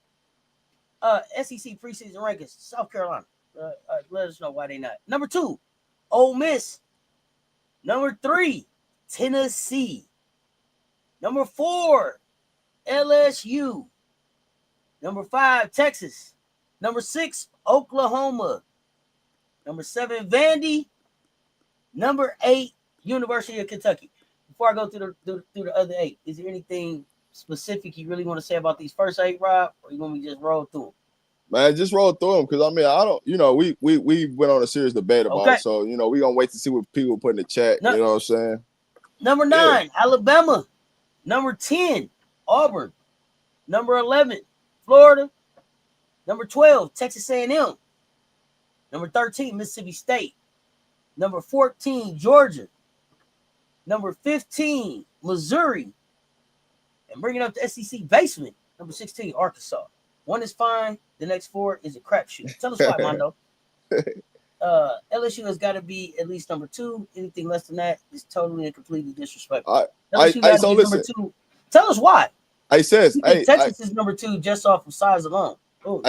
SEC preseason rankings, South Carolina. Let us know why they not. Number 2, Ole Miss. Number 3, Tennessee. Number 4, LSU. Number 5, Texas. Number 6, Oklahoma. Number 7, Vandy. Number 8, University of Kentucky. Before I go through the other 8, is there anything specific you really want to say about these first 8, Rob, or you want me to just roll through them? Man, just roll through them because I don't. We went on a serious debate about it, so we're gonna wait to see what people put in the chat. You know what I'm saying? Number 9, Alabama. Number 10, Auburn. Number 11, Florida. Number 12, Texas A&M. Number 13, Mississippi State. Number 14, Georgia. Number 15, Missouri. And bringing up the SEC basement, number 16, Arkansas. 1 is fine. The next 4 is a crapshoot. Tell us why, Mondo. LSU has got to be at least number 2. Anything less than that is totally and completely disrespectful. LSU got to be number 2. Tell us why. Texas is number 2 just off of size alone.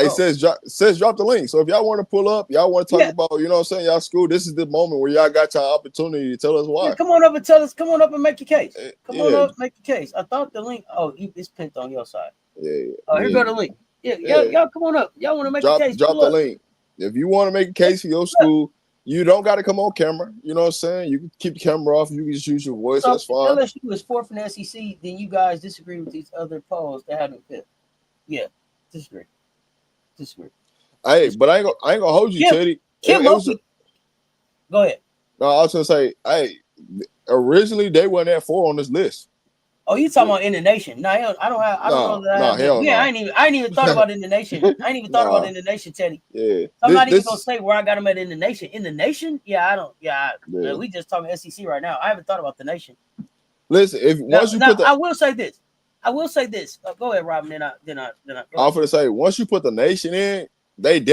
Says drop the link. So if y'all want to pull up, y'all want to talk about, y'all school, this is the moment where y'all got your opportunity to tell us why. Yeah, come on up and tell us. Come on up and make your case. Come on up, make your case. I thought the link. Oh, it's pinned on your side. Here go the link. Y'all come on up. Y'all want to make a case? Drop the link. If you want to make a case for your school, you don't got to come on camera. You know what I'm saying? You can keep the camera off. You can just use your voice. That's fine. LSU is 4th in the SEC. Then you guys disagree with these other polls that have them 5th. Yeah, disagree. Hey, but I ain't gonna hold you, Teddy. Go ahead. No, I was gonna say, originally they weren't at 4 on this list. Oh, you talking about in the nation? No, I don't know that. Hell no. I ain't even thought about in the nation. I ain't even thought about in the nation, Teddy. Yeah. I'm not even gonna say where I got them at in the nation. In the nation? Yeah, I don't. Yeah, we just talking SEC right now. I haven't thought about the nation. Listen, I will say this. Go ahead, Robin. Then I. I'm gonna say once you put the nation in, LSU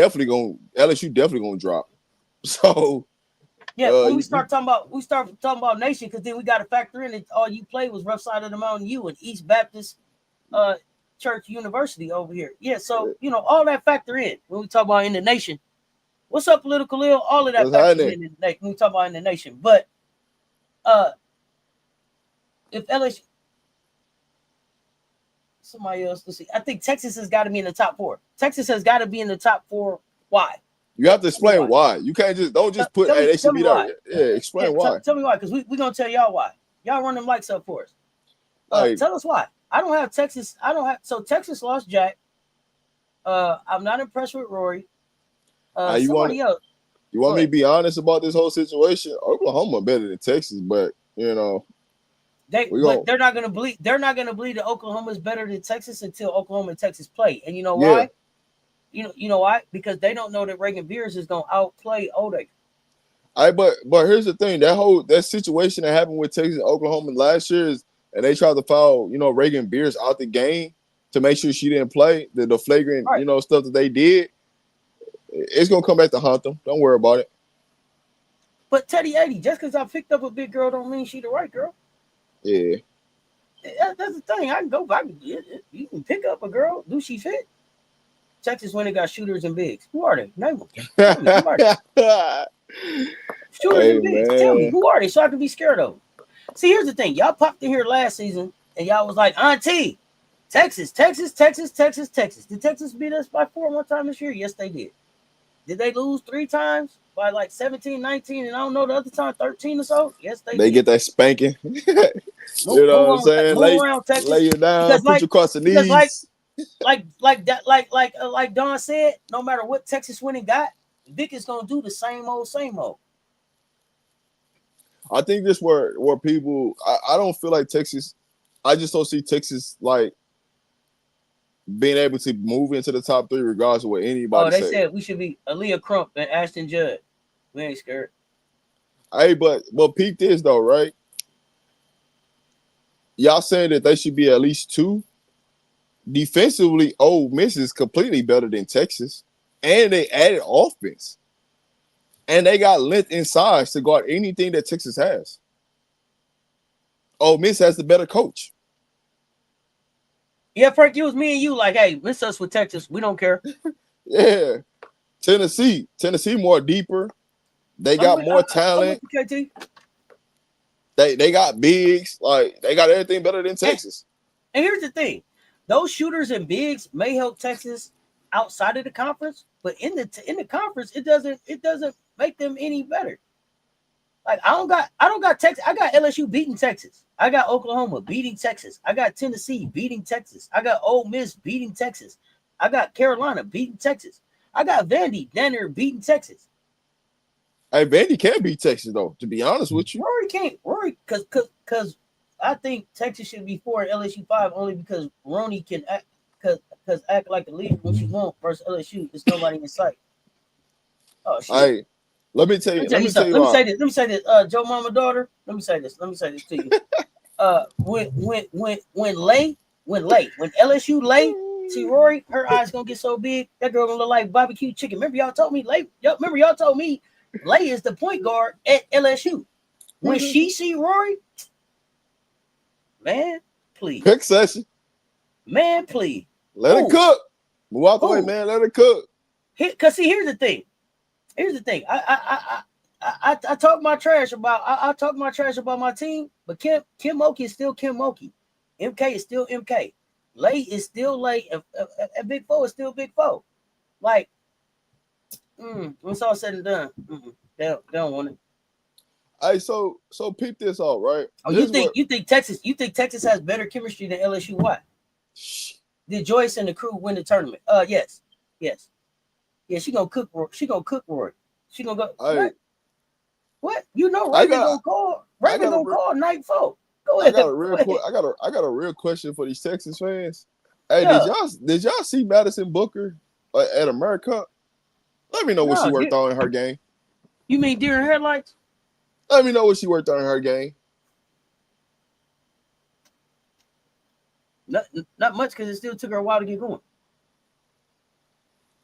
definitely gonna drop. So. Yeah, when we start talking about nation, because then we got to factor in that all you played was Rough Side of the Mountain U and East Baptist Church University over here. Yeah, so all that factor in when we talk about in the nation. What's up, political ill? All of that factor in when we talk about in the nation. But if LSU, somebody else, let's see. I think Texas has got to be in the top 4. Texas has got to be in the top 4. Why? You have to explain why. You can't don't just put they should be there. Yeah, explain why. Tell me why, because we're gonna tell y'all why. Y'all run them lights up for us. Tell us why. I don't have Texas. So Texas lost Jack. I'm not impressed with Rory. Somebody else. You want me to be honest about this whole situation? Oklahoma better than Texas, but they're not gonna believe that Oklahoma is better than Texas until Oklahoma and Texas play. And you know why? Yeah. You know why? Because they don't know that Reagan Beers is gonna outplay Odaker. But here's the thing: that situation that happened with Texas and Oklahoma last year and they tried to foul Reagan Beers out the game to make sure she didn't play the flagrant stuff that they did. It's gonna come back to haunt them. Don't worry about it. But Teddy 80, just because I picked up a big girl don't mean she the right girl. Yeah, that's the thing. You can pick up a girl. Do she fit? Texas when they got shooters and bigs. Who are they? Name them. Who are they? Shooters and bigs. Man. Tell me, who are they so I can be scared of them? See, here's the thing. Y'all popped in here last season and y'all was like, Auntie, Texas. Did Texas beat us by 4 one time this year? Yes, they did. Did they lose 3 times by 17, 19, and I don't know the other time, 13 or so? Yes, they did. Get that spanking. You know what I'm saying? Move around Texas. Lay you down, Because put you across the because knees. like Don said, no matter what Texas went and got, Vic is gonna do the same old. I think this where people I don't feel like Texas. I just don't see Texas like being able to move into the top 3 regardless of what anybody They say. said we should be Aaliyah Crump and Ashton Judd. We ain't scared. Hey, but peep this though, right? Y'all saying that they should be at least 2. Defensively, Ole Miss is completely better than Texas, and they added offense, and they got length and size to guard anything that Texas has. Ole Miss has the better coach. Yeah, Frank, it was me and you. Like, hey, miss us with Texas. We don't care. Yeah, Tennessee more deeper. They got more talent. KT. They got bigs. Like they got everything better than Texas. And here's the thing: those shooters and bigs may help Texas outside of the conference, but in the conference, it doesn't make them any better. Like I don't got Texas. I got LSU beating Texas. I got Oklahoma beating Texas. I got Tennessee beating Texas. I got Ole Miss beating Texas. I got Carolina beating Texas. I got Vandy down there beating Texas. Hey, Vandy can't beat Texas though. To be honest with you, Rory can't. Rory, because I think Texas should be 4 and LSU 5 only because Ronnie can act act like a leader when she won't versus LSU. There's nobody in sight. Oh shit. Hey, let me tell you. Let me say this. Joe Mama daughter. Let me say this to you. When LSU lay, see Rory, her eyes gonna get so big that girl gonna look like barbecue chicken. Remember y'all told me Lay is the point guard at LSU. When she see Rory, man, please. Pick session. Man, please. Let it cook. Move out the way, man. Let it cook. Cause see, here's the thing. I talk my trash about my team, but Kim Mulkey is still Kim Mulkey. MK is still MK. Lay is still Lay, and Big Four is still Big Four. Like, when it's all said and done, they don't want it. Hey, so peep this out, right? Oh, you think Texas has better chemistry than LSU? Why? Did Joyce and the crew win the tournament? Yes. Yeah, she gonna cook Roy. She gonna go. Hey. What? You know, Raven gonna call night 4. Go ahead. I got a real question for these Texas fans. Hey, did y'all see Madison Booker at America? Let me know what she worked on in her game. You mean deer in headlights? Let me know what she worked on in her game. Not much, because it still took her a while to get going.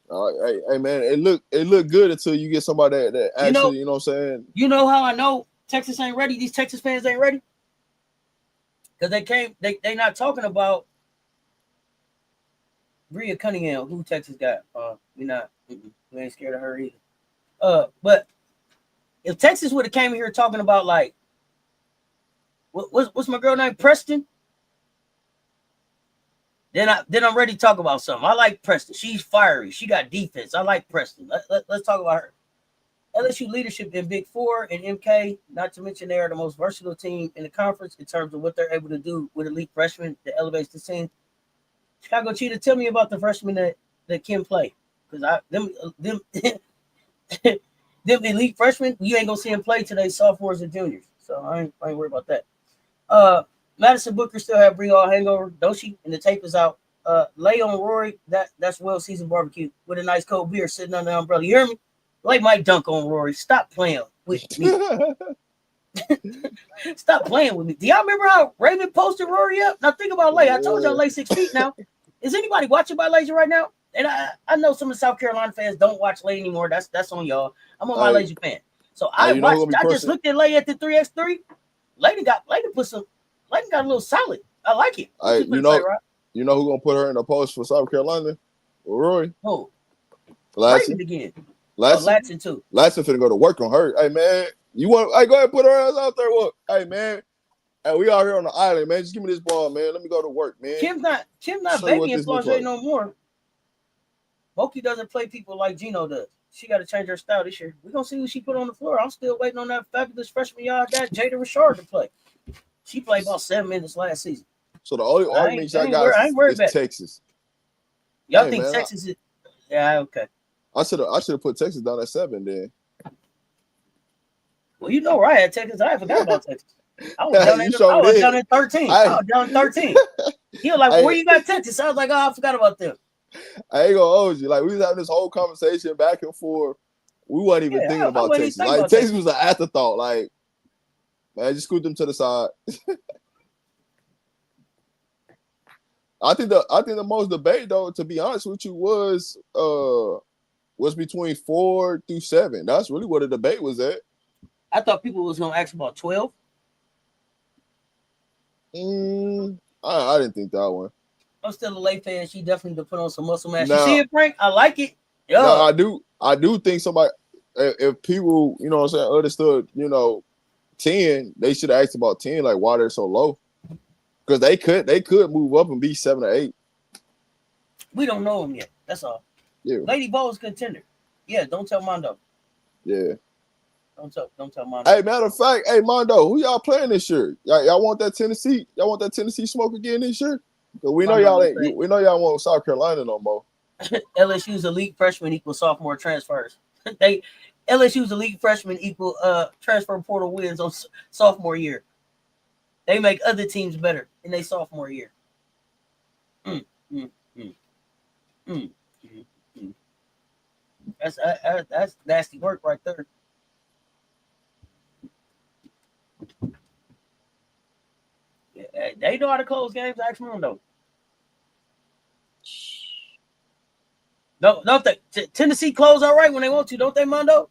Hey man, it looked good until you get somebody that actually, you know what I'm saying? You know how I know Texas ain't ready? These Texas fans ain't ready? Because they not talking about Bria Cunningham, who Texas got. We ain't scared of her either. But if Texas would have came here talking about like what's my girl name? Preston? Then I'm ready to talk about something. I like Preston. She's fiery. She got defense. I like Preston. Let's talk about her. LSU leadership in Big Four and MK, not to mention they are the most versatile team in the conference in terms of what they're able to do with elite freshmen that elevates the team. Chicago Cheetah, tell me about the freshmen that Kim play. Because them elite freshmen, you ain't gonna see them play today, sophomores and juniors. So I ain't worried about that. Madison Booker still have Brielle hangover, don't she? And the tape is out. Lay on Rory, that's well-seasoned barbecue with a nice cold beer sitting under the umbrella. You hear me? Lay might dunk on Rory. Stop playing with me. Stop playing with me. Do y'all remember how Raven posted Rory up? Now think about Lay. I told y'all Lay 6 feet now. Is anybody watching by Laser right now? And I know some of the South Carolina fans don't watch Lay anymore. That's on y'all. I'm on my Laser fan. So I just looked at Lay at the 3x3. Lay got a little solid. I like it. You know who gonna put her in the post for South Carolina? Rory. Oh, Latson again. Latson too. Latson finna go to work on her. Hey man, you want? Hey, go ahead and put her ass out there. What? Hey man, hey, we out here on the island, man. Just give me this ball, man. Let me go to work, man. Kim's not babying Flaugier no more. Moki doesn't play people like Gino does. She got to change her style this year. We're gonna see who she put on the floor. I'm still waiting on that fabulous freshman y'all got, Jada Richard, to play. She played about 7 minutes last season. So the only argument y'all got I ain't worried is about Texas. Y'all think Texas is? Yeah, okay. I should have put Texas down at 7 then. Well, you know where I had Texas. I forgot about Texas. I was down at 13. I was down at 13. He was like, well, where you got Texas? I was like, oh, I forgot about them. I ain't gonna hold you. Like, we was having this whole conversation back and forth. We wasn't even thinking about Texas. Like, Texas was an afterthought. Like, man, just scoot them to the side. I think the most debate, though, to be honest with you, was between 4 through 7. That's really what the debate was at. I thought people was gonna ask about 12. I didn't think that one. I'm still a late fan. She definitely to put on some muscle mass. You see it, Frank? I like it. Yeah. No, I do think somebody, if people, you know what I'm saying, understood, 10, they should have asked about 10, like why they're so low. Because they could move up and be 7 or 8. We don't know them yet. That's all. Yeah. Lady Bo's contender. Yeah, don't tell Mondo. Yeah. Don't tell Mondo. Hey, matter of fact, Mondo, who y'all playing this year? Y'all want that Tennessee? Y'all want that Tennessee smoke again this year? We know y'all ain't. We know y'all want South Carolina no more. LSU's elite freshman equals sophomore transfers. LSU's elite freshman equal transfer portal wins on sophomore year. They make other teams better in their sophomore year. That's nasty work right there. Yeah, they know how to close games. Ask Mondo. No, Tennessee close all right when they want to, don't they, Mondo?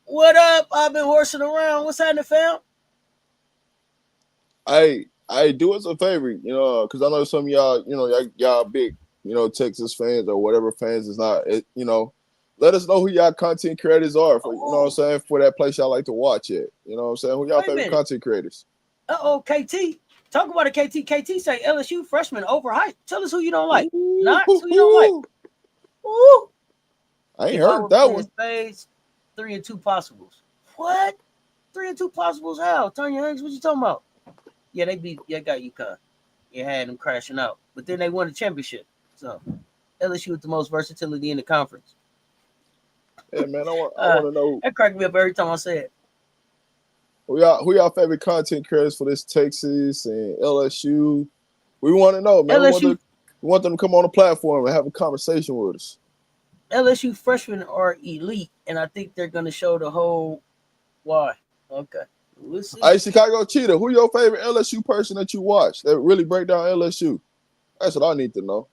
What up? I've been horsing around. What's happening, fam? I do us a favor, because I know some of y'all, y'all big, Texas fans or whatever fans is not, let us know who y'all content creators are for, you know what I'm saying, for that place y'all like to watch it. You know what I'm saying? Who y'all favorite content creators? KT. Talk about it, KT. KT say LSU freshman overhyped. Tell us who you don't like. Not who you don't like. Ooh. I ain't heard that one. Spades, 3 and 2 possibles. What? 3 and 2 possibles? How? Tanya Hanks, what you talking about? Yeah, they got UConn. You had them crashing out. But then they won the championship. So LSU with the most versatility in the conference. Yeah, man, I want to know. That cracked me up every time I say it. Who y'all favorite content creators for this Texas and LSU? We want to know, man. We want them to come on the platform and have a conversation with us. LSU freshmen are elite, and I think they're going to show the whole why. Okay. We'll see. Hey, Chicago Cheetah, who your favorite LSU person that you watch that really break down LSU? That's what I need to know.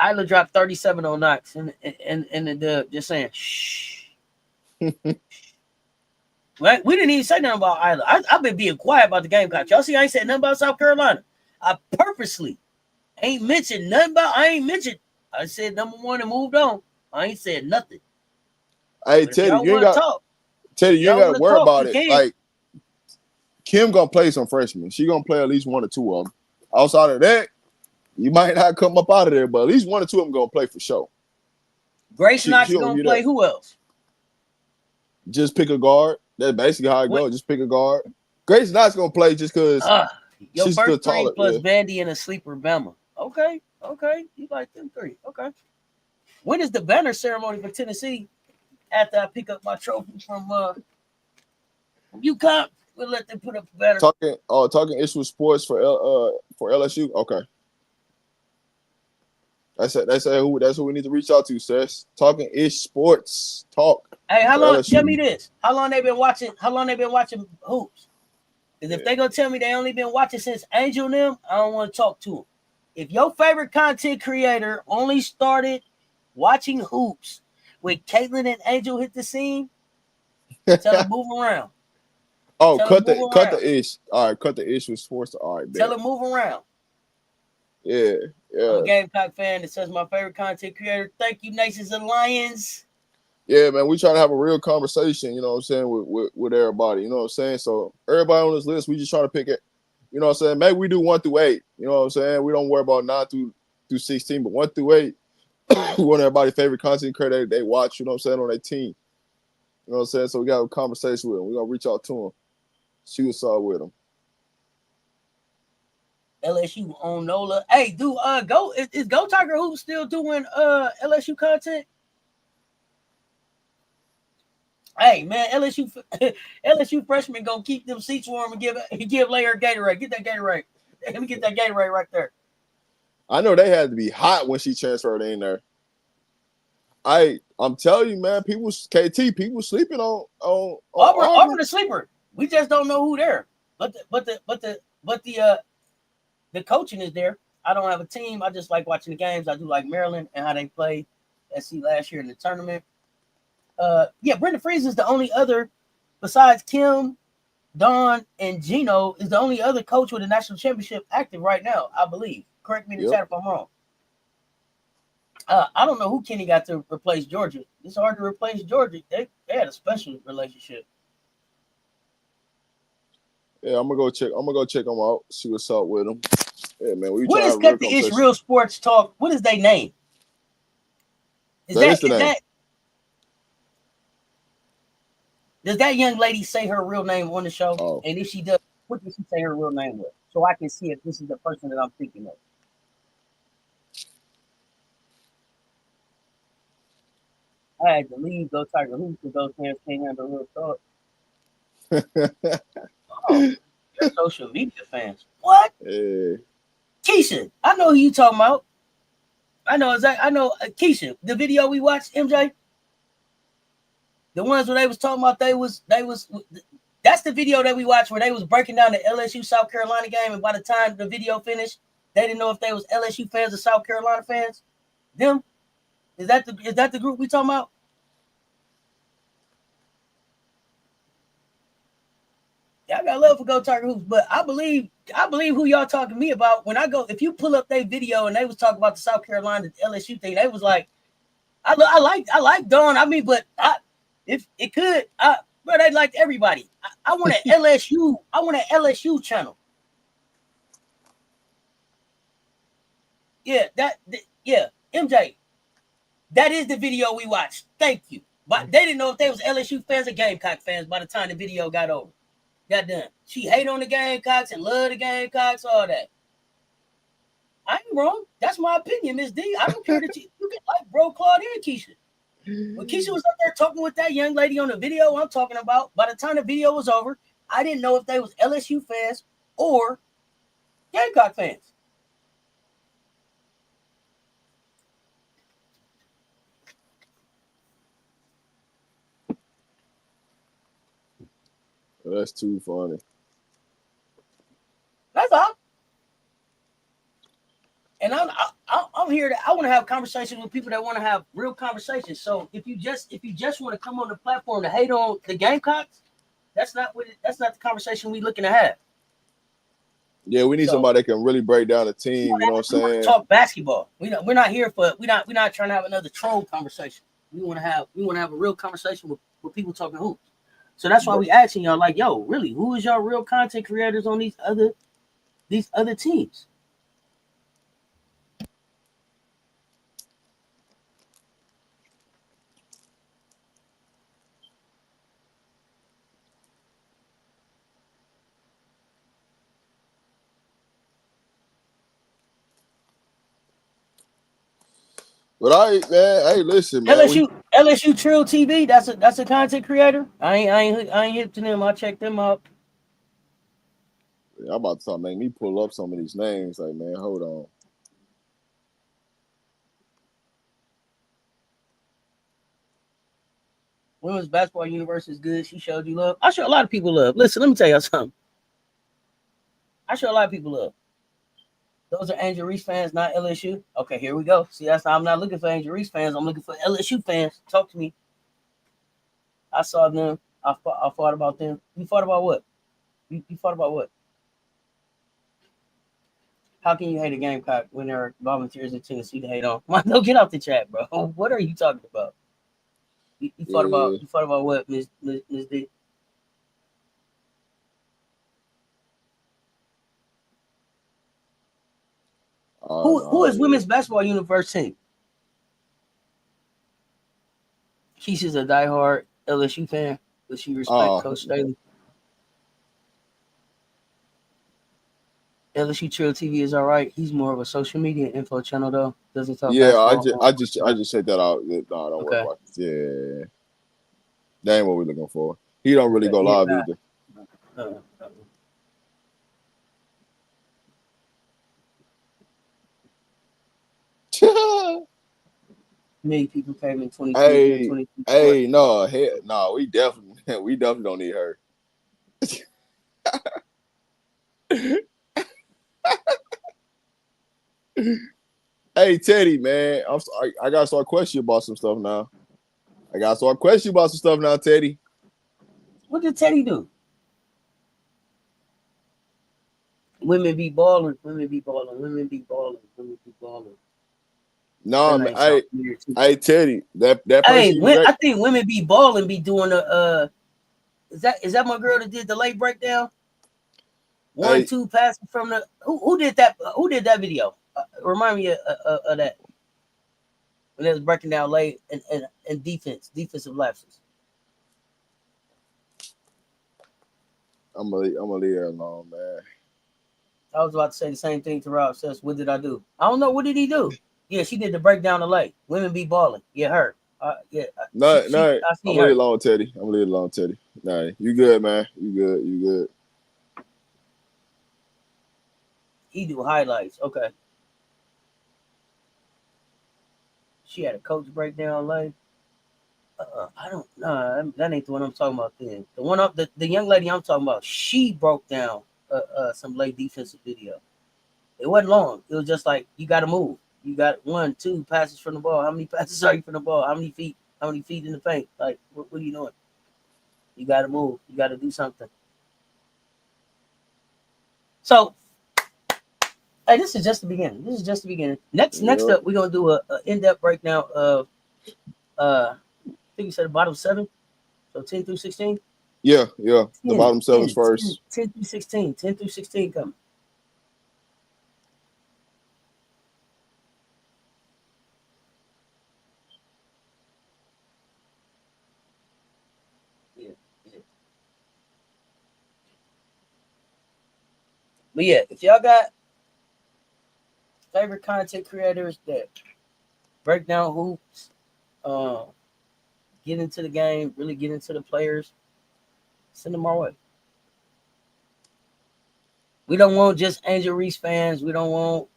Isla dropped 37 on Knox in the dub. Just saying, shh. Right? We didn't even say nothing about Isla. I've been being quiet about the Gamecocks. Y'all see, I ain't said nothing about South Carolina. I purposely ain't mentioned nothing about. I said number 1 and moved on. I ain't said nothing. Hey, Teddy, you ain't got to worry about it. Like, Kim gonna play some freshmen. She gonna play at least 1 or 2 of them. Outside of that, you might not come up out of there, but at least 1 or 2 of them gonna play for sure. Grace Knox gonna play. Who else? Just pick a guard. That's basically how it goes. Just pick a guard. Grace Knox gonna play just because she's still taller. Plus Vandy and a sleeper Bama. Okay. You like them 3. Okay. When is the banner ceremony for Tennessee? After I pick up my trophy from UConn, we'll let them put up the banner. Talking issue with sports for LSU. Okay. That's who we need to reach out to, Cess. Talking ish sports talk. Hey, how long? LSU. Tell me this. How long they been watching hoops? Because if they gonna tell me they only been watching since Angel and them, I don't want to talk to them. If your favorite content creator only started watching hoops when Caitlin and Angel hit the scene, tell them move around. Cut the ish. All right, cut the ish with sports. All right, tell them move around. Yeah. I'm a Gamecock fan that says my favorite content creator. Thank you, Nations and Lions. Yeah, man, we trying to have a real conversation, you know what I'm saying, with everybody, you know what I'm saying? So everybody on this list, we just trying to pick it, you know what I'm saying? Maybe we do 1 through 8, you know what I'm saying? We don't worry about 9 through 16, but 1 through 8, we want everybody's favorite content creator they watch, you know what I'm saying, on their team. You know what I'm saying? So we got a conversation with them. We're going to reach out to them. See what's up with him. LSU on NOLA. Hey, is Go Tiger Hoops still doing LSU content? Hey man, LSU freshmen gonna keep them seats warm and give Layer Gatorade. Get that Gatorade. Let me get that Gatorade right there. I know they had to be hot when she transferred in there. I'm telling you, man, people sleeping on Auburn a sleeper. We just don't know who there. But the coaching is there. I don't have a team. I just like watching the games. I do like Maryland and how they played SC last year in the tournament. Brenda Freeze is the only other besides Kim, Dawn, and Gino is the only other coach with a national championship active right now, I believe. Correct me in the chat if I'm wrong. I don't know who Kenny got to replace Georgia. It's hard to replace Georgia. They had a special relationship. Yeah, I'm gonna go check them out. See what's up with them. Yeah, man. What is Cut the Ish Real Sports Talk? What is their name? Is that does that young lady say her real name on the show? Oh. And if she does, what does she say her real name was? So I can see if this is the person that I'm thinking of. I had to leave Go Tiger Hoops because those fans can't handle real talk. Oh, you're social media fans. What? Yeah. Keisha, I know who you talking about. I know Keisha, the video we watched, MJ. The ones where they was talking about that's the video that we watched where they was breaking down the LSU South Carolina game, and by the time the video finished, they didn't know if they was LSU fans or South Carolina fans. Them? Is that the group we talking about? Yeah, I got love for Go Tiger Hoops, but I believe who y'all talking to me about when I go. If you pull up their video and they was talking about the South Carolina LSU thing, they was like, I like Dawn. I mean, but if it could, bro, they liked everybody. I want an LSU. I want an LSU channel. Yeah, MJ. That is the video we watched. Thank you. But they didn't know if they was LSU fans or Gamecock fans by the time the video got over. Got done. She hate on the Gamecocks and love the Gamecocks, all that. I ain't wrong. That's my opinion, Miss D. I don't care that you can like bro Claude and Keisha. When Keisha was up there talking with that young lady on the video I'm talking about, by the time the video was over, I didn't know if they was LSU fans or Gamecock fans. That's too funny. That's all. And I'm here I want to have conversations with people that want to have real conversations. So if you just want to come on the platform to hate on the Gamecocks, that's not the conversation we looking to have. Yeah, we need somebody that can really break down the team. You know what I'm saying? Talk basketball. We're not here for we're not trying to have another troll conversation. We want to have a real conversation with people talking hoops. So that's why we asking y'all like, yo, really, who is y'all real content creators on these other teams? But hey, listen, man. LSU Trill TV. That's a content creator. I ain't hip to them. I'll check them out. I'm about to make me pull up some of these names. Like, man, hold on. Women's Basketball Universe is good. She showed you love. I show a lot of people love. Listen, let me tell y'all something. I show a lot of people love. Those are Angel Reese fans, not LSU. Okay, here we go. See, that's how I'm not looking for Angel Reese fans. I'm looking for LSU fans. Talk to me. I saw them. I fought about them. You fought about what? You fought about what? How can you hate a Gamecock when there are volunteers in Tennessee to hate on? Don't get off the chat, bro. What are you talking about? You fought about what, Miss D? Who is Women's Basketball Universe team? Keisha's a diehard LSU fan, but she respects Coach Staley. LSU Trill TV is all right. He's more of a social media info channel though. Doesn't talk Yeah, basketball. I just checked that out. No, don't worry Okay. about it. Yeah, that ain't what we're looking for. He don't really go Yeah. live either. Many people came in 22 and 23. No, we definitely don't need her. Hey Teddy, man, I'm sorry. I gotta start questioning about some stuff now. Teddy. What did Teddy do? Women be balling. Women be balling. Women be balling. Women be balling. No, That man, name sounds weird too. hey Teddy, that Hey, person you I think women be balling. Be doing the Is that my girl that did the late breakdown? hey, 1-2 passing from the who did that? Who did that video? Remind me of that when it was breaking down late and defensive lapses. I'm gonna leave her alone, man. I was about to say the same thing to Rob says. What did I do? I don't know. What did he do? Yeah, she did the breakdown of late. Women be balling. Yeah, her. Yeah. No, I I'm seen gonna leave her. it alone, Teddy. I'm gonna leave it alone, Teddy. Nah, you good, man. You good. He do highlights. Okay. She had a coach breakdown late. I don't know. That ain't the one I'm talking about. Then the one up the young lady I'm talking about. She broke down some late defensive video. It wasn't long. It was just like you got to move. You got 1-2 passes from the ball. How many passes are you from the ball? How many feet? How many feet in the paint? Like what are you doing? You got to move. You got to do something. So, hey, this is just the beginning. Next Yep. up, we're gonna do a in-depth breakdown of I think you said the bottom 7, so 10 through 16. Yeah. The 10, bottom 7's first. 10 through 16. 10 through 16 coming. Yeah. But yeah, if y'all got favorite content creators that break down hoops, uh, get into the game, really get into the players, send them our way. We don't want just Angel Reese fans. We don't want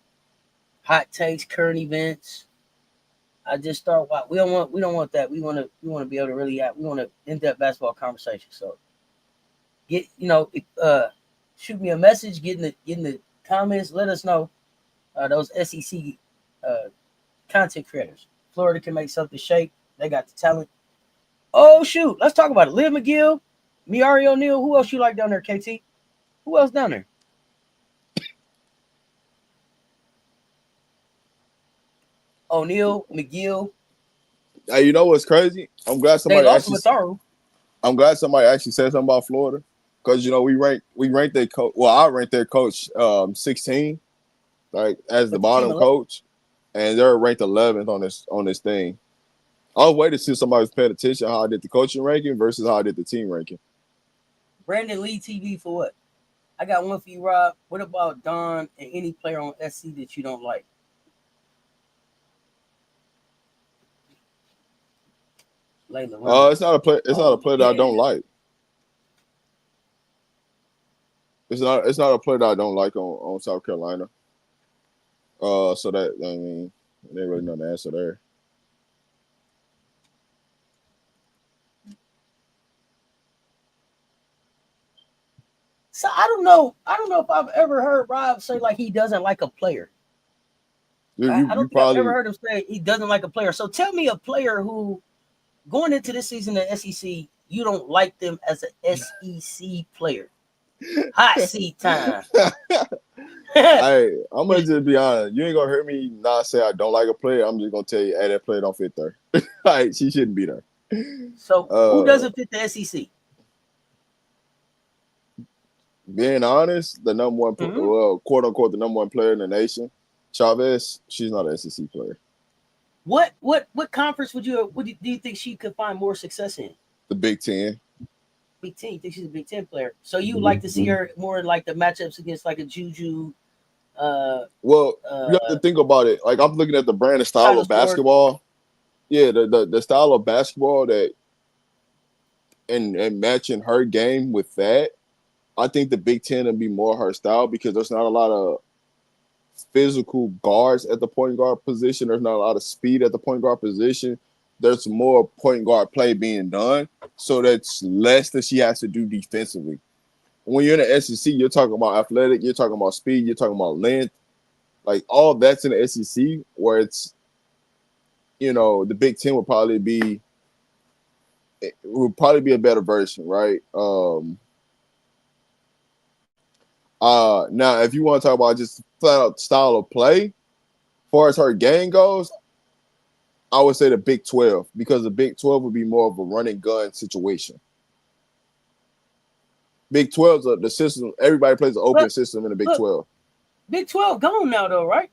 hot takes, current events. I just start. We don't want that. We want to be able to really have. We want an in-depth basketball conversation. So get shoot me a message. Get in the comments. Let us know those SEC content creators. Florida can make something shake. They got the talent. Oh shoot, let's talk about it. Liv McGill, Miari O'Neal. Who else you like down there, KT? Who else down there? O'Neal, McGill. Hey, you know what's crazy? They lost Matharu. I'm glad somebody actually said something about Florida because we ranked their coach. Well, I ranked their coach 16, like as the But the team bottom 11. coach, and they're ranked 11th on this thing. I was waiting to see if somebody was paying attention how I did the coaching ranking versus how I did the team ranking. Brandon Lee TV for what? I got one for you, Rob. What about Don and any player on SC that you don't like? Layla, It's not a play. It's not a player that I don't like. It's not a player that I don't like on South Carolina. So that I mean, there ain't really no answer there. So I don't know. I don't know if I've ever heard Rob say like he doesn't like a player. I You don't think I've ever probably heard him say he doesn't like a player. So tell me a player who going into this season in SEC, you don't like them as an SEC player. Hot seat time. I'm gonna just be honest. You ain't gonna hear me not say I don't like a player. I'm just gonna tell you, hey, that player don't fit there. Like she shouldn't be there. So who doesn't fit the SEC? Being honest, the number one, Mm-hmm. well, quote unquote, the number one player in the nation, Chavez. She's not an SEC player. What conference do you think she could find more success in? The Big Ten. Big Ten. You think she's a Big Ten player? So you like to see her more like the matchups against like a Juju, Well, you have to uh, think about it. Like I'm looking at the brand and style title of sport. basketball. Yeah, the style of basketball that and matching her game with that. I think the Big Ten would be more her style because there's not a lot of physical guards at the point guard position. There's not a lot of speed at the point guard position. There's more point guard play being done. So that's less that she has to do defensively. When you're in the SEC, you're talking about athletic, you're talking about speed, you're talking about length. Like all that's in the SEC where it's, the Big Ten would probably be a better version, right? Now if you want to talk about just flat out style of play, as far as her game goes, I would say the Big 12 because the Big 12 would be more of a run and gun situation. Big 12's the system. Everybody plays an open Look, system in the Big look, 12. Big 12 gone now though, right?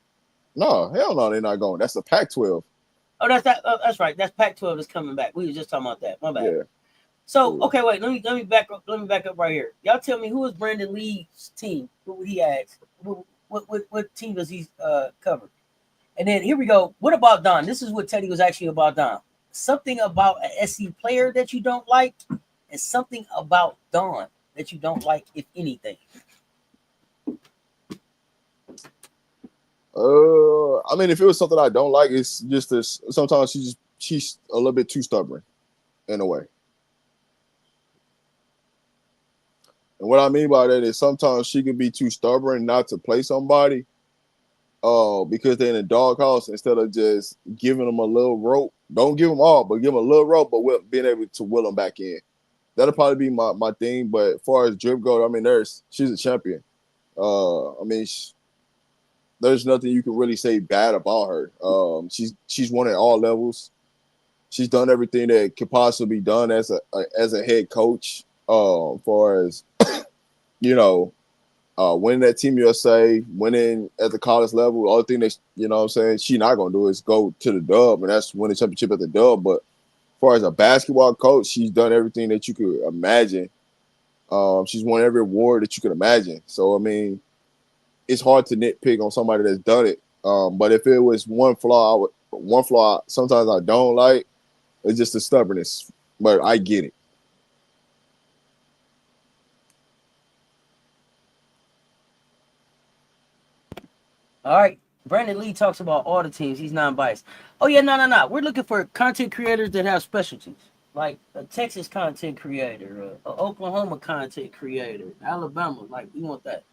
No, hell no, they're not going. That's the Pac 12. Oh, that's that. Oh, that's right. That's Pac-12 is coming back. We were just talking about that. My bad. Yeah. So okay, wait. Let me back up. Let me back up right here. Y'all tell me who is Brandon Lee's team? Who he has? What team does he cover? And then here we go. What about Don? This is what Teddy was actually about Don. Something about an SC player that you don't like, and something about Don that you don't like, if anything. I mean, if it was something I don't like, it's just this. Sometimes she's a little bit too stubborn, in a way. And what I mean by that is sometimes she can be too stubborn not to play somebody, because they're in a doghouse instead of just giving them a little rope. Don't give them all, but give them a little rope, but being able to will them back in. That'll probably be my thing. But as far as drip goes, I mean, she's a champion. I mean, there's nothing you can really say bad about her. She's won at all levels. She's done everything that could possibly be done as a head coach. Far as winning that Team USA, winning at the college level. The only thing that what I'm saying she's not gonna do is go to the dub, and that's win the championship at the dub. But as far as a basketball coach, she's done everything that you could imagine. She's won every award that you could imagine. So I mean, it's hard to nitpick on somebody that's done it. But if it was one flaw, sometimes I don't like. It's just the stubbornness. But I get it. All right. Brandon Lee talks about all the teams. He's non-biased. Oh yeah, no. We're looking for content creators that have specialties, like a Texas content creator, a Oklahoma content creator, Alabama. Like we want that.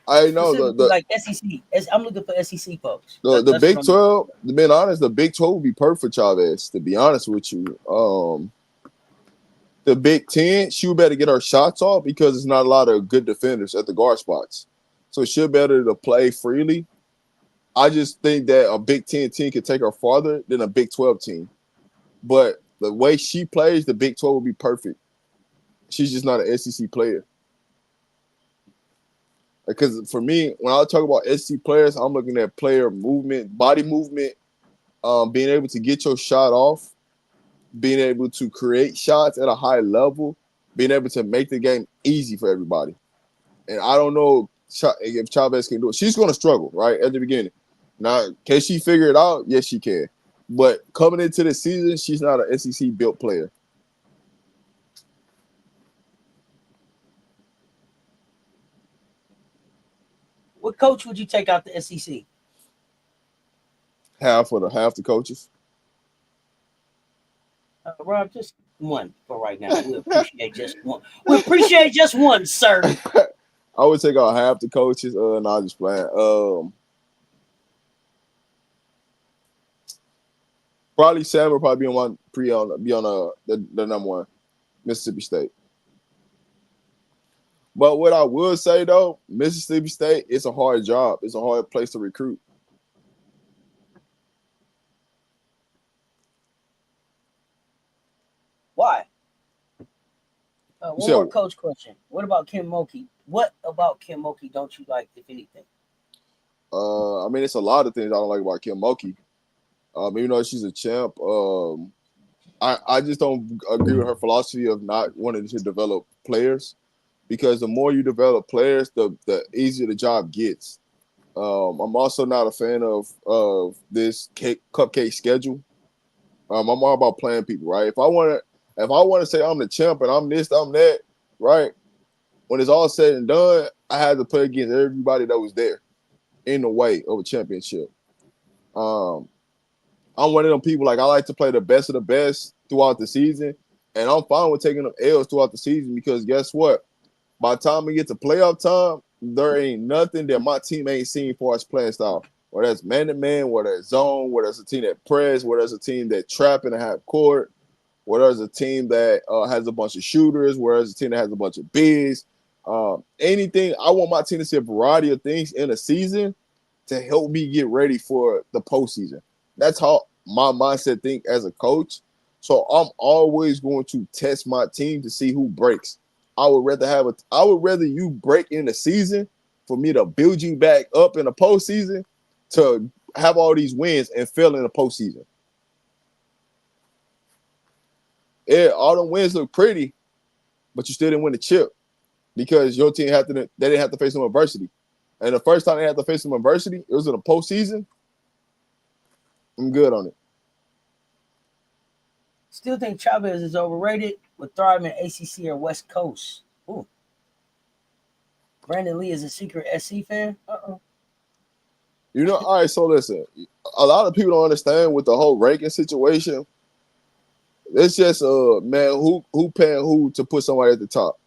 I know Specifically, like SEC. I'm looking for SEC folks. the That's what Big I'm looking 12. To be honest, the Big 12 would be perfect for Chavez. To be honest with you, the Big 10, she would better get her shots off because there's not a lot of good defenders at the guard spots. So she'll better to play freely. I just think that a Big 10 team could take her farther than a Big 12 team. But the way she plays, the Big 12 will be perfect. She's just not an SEC player. Because for me, when I talk about SEC players, I'm looking at player movement, body movement, being able to get your shot off, being able to create shots at a high level, being able to make the game easy for everybody. And I don't know if Chavez can do it. She's going to struggle, right, at the beginning. Now, can she figure it out? Yes, she can. But coming into the season, she's not an SEC-built player. What coach would you take out the SEC? Half the coaches. Rob, just one for right now. We appreciate just one. We appreciate just one, sir. I would take out half the coaches. No, I'm just playing. Probably Sam will probably be on the number one, Mississippi State. But what I will say though, Mississippi State, it's a hard job. It's a hard place to recruit. Why? One more coach question. What about Kim Mulkey? What about Kim Mulkey don't you like, if anything? I mean, it's a lot of things I don't like about Kim Mulkey. Even though she's a champ, I just don't agree with her philosophy of not wanting to develop players. because the more you develop players, the easier the job gets. I'm also not a fan of this cupcake schedule. I'm all about playing people, right? If I want to say I'm the champ and I'm this, I'm that, right? When it's all said and done, I had to play against everybody that was there in the way of a championship. Um, I'm one of them people, like, I like to play the best of the best throughout the season, and I'm fine with taking them L's throughout the season because guess what? By the time we get to playoff time, there ain't nothing that my team ain't seen for us playing style. Whether that's man to man, whether it's zone, whether it's a team that press, whether it's a team that trap in a half court, whether it's a team that has a bunch of shooters, whereas a team that has a bunch of bigs. Anything, I want my team to see a variety of things in a season to help me get ready for the postseason. That's how my mindset think as a coach. So I'm always going to test my team to see who breaks. I would rather you break in the season for me to build you back up in the postseason to have all these wins and fail in the postseason. Yeah, all the wins look pretty, but you still didn't win the chip because your team they didn't have to face some adversity. And the first time they had to face some adversity, it was in the postseason. I'm good on it. Still think Chavez is overrated with thriving ACC or West Coast. Ooh. Brandon Lee is a secret SC fan. All right, so listen. A lot of people don't understand with the whole ranking situation. It's just man, who paying who to put somebody at the top?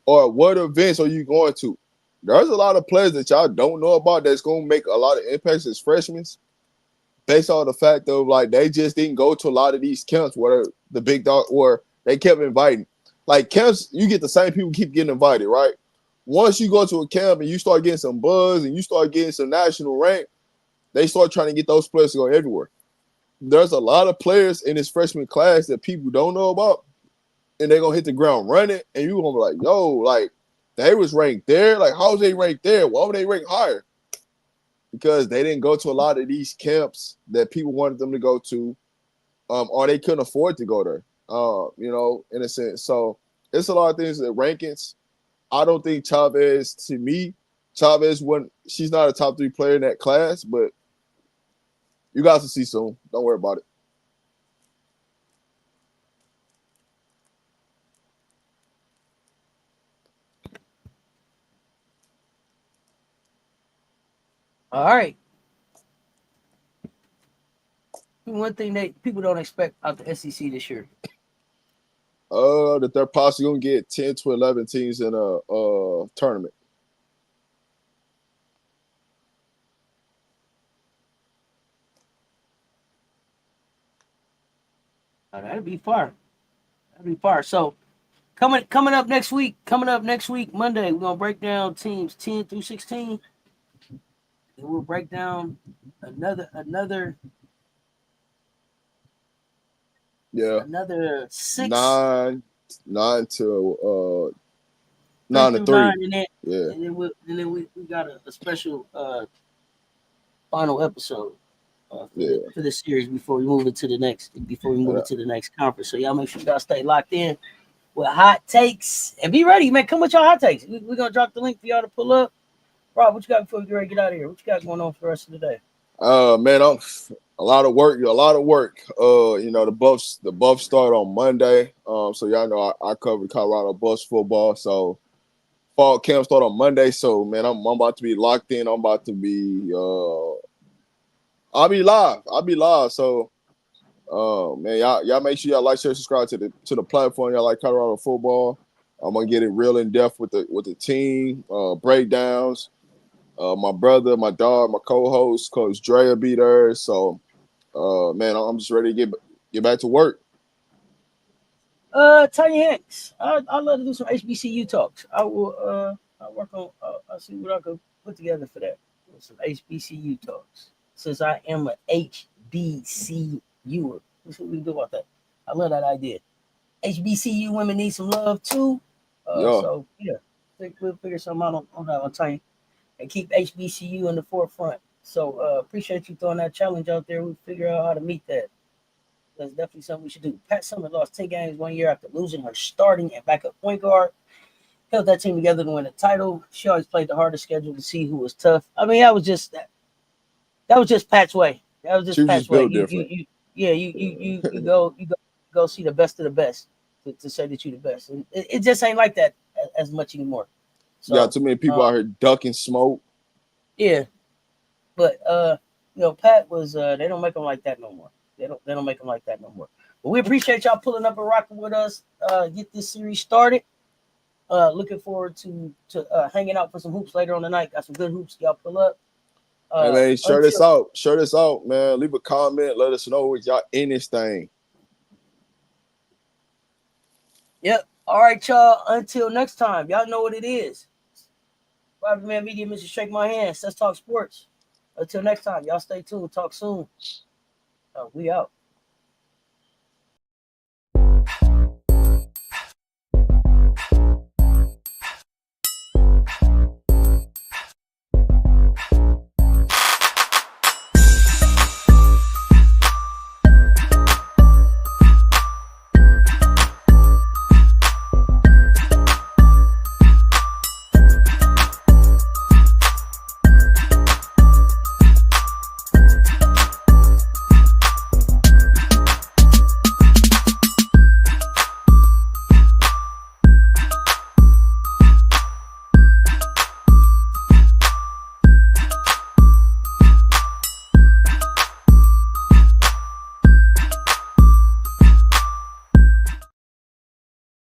Or what events are you going to? There's a lot of players that y'all don't know about that's gonna make a lot of impacts as freshmen based on the fact of like they just didn't go to a lot of these camps where the big dog or they kept inviting. Like camps, you get the same people keep getting invited, right? Once you go to a camp and you start getting some buzz and you start getting some national rank, they start trying to get those players to go everywhere. There's a lot of players in this freshman class that people don't know about, and they're gonna hit the ground running, and you're gonna be like, yo, like they was ranked there. Like, how was they ranked there? Why were they ranked higher? Because they didn't go to a lot of these camps that people wanted them to go to, or they couldn't afford to go there. In a sense. So it's a lot of things that rankings. I don't think Chavez wasn't. She's not a top 3 player in that class, but you guys will see soon. Don't worry about it. All right. One thing that people don't expect out the SEC this year. That they're possibly gonna get 10 to 11 teams in a tournament. That'd be far. That'd be far. So coming up next week. Monday, we're gonna break down teams 10 through 16. And we'll break down another Yeah, another 6 nine to 3 9 to through 3. 9, and then Yeah, we got a special final episode yeah. for the series before we move into the next conference. So y'all make sure y'all stay locked in with hot takes and be ready, man. Come with your hot takes. We're gonna drop the link for y'all to pull up. Rob, what you got before we get ready to get out of here? What you got going on for the rest of the day? Man, I'm a lot of work. The Buffs start on Monday. So y'all know I covered Colorado Buffs football. So fall camp start on Monday. So man, I'm about to be locked in. I'm about to be I'll be live. So man, y'all make sure y'all like, share, subscribe to the platform. Y'all like Colorado football. I'm gonna get it real in depth with the team, breakdowns. My brother, my dog, my co-host, Coach Dre will be there. So man, I'm just ready to get back to work. Tanya Hanks. I'd love to do some HBCU talks. I will I'll work on I'll see what I could put together for that. Some HBCU talks. Since I am an HBCUer. Let's see what we can do about that. I love that idea. HBCU women need some love too. Yeah, So yeah, we'll figure something out on that one time and keep HBCU in the forefront. So appreciate you throwing that challenge out there. We'll figure out how to meet that. That's definitely something we should do. Pat Summitt lost 10 games 1 year after losing her starting and backup point guard. held that team together to win a title. She always played the hardest schedule to see who was tough. I mean, that was just Pat's way. That was She just was Pat's just way. built different. You go see the best of the best to say that you're the best. And it just ain't like that as much anymore. You got too many people out here ducking smoke. Yeah, but Pat was they don't make them like that no more. They don't make them like that no more. But we appreciate y'all pulling up and rocking with us. Get this series started. Looking forward to hanging out for some hoops later on the night. Got some good hoops. Y'all pull up. Hey man, share this out, man. Leave a comment. Let us know if y'all in this thing. Yep. All right, y'all. Until next time, y'all know what it is. Man Media, Mr. Shake My Hand. Let's talk sports. Until next time, y'all stay tuned. Talk soon. We out.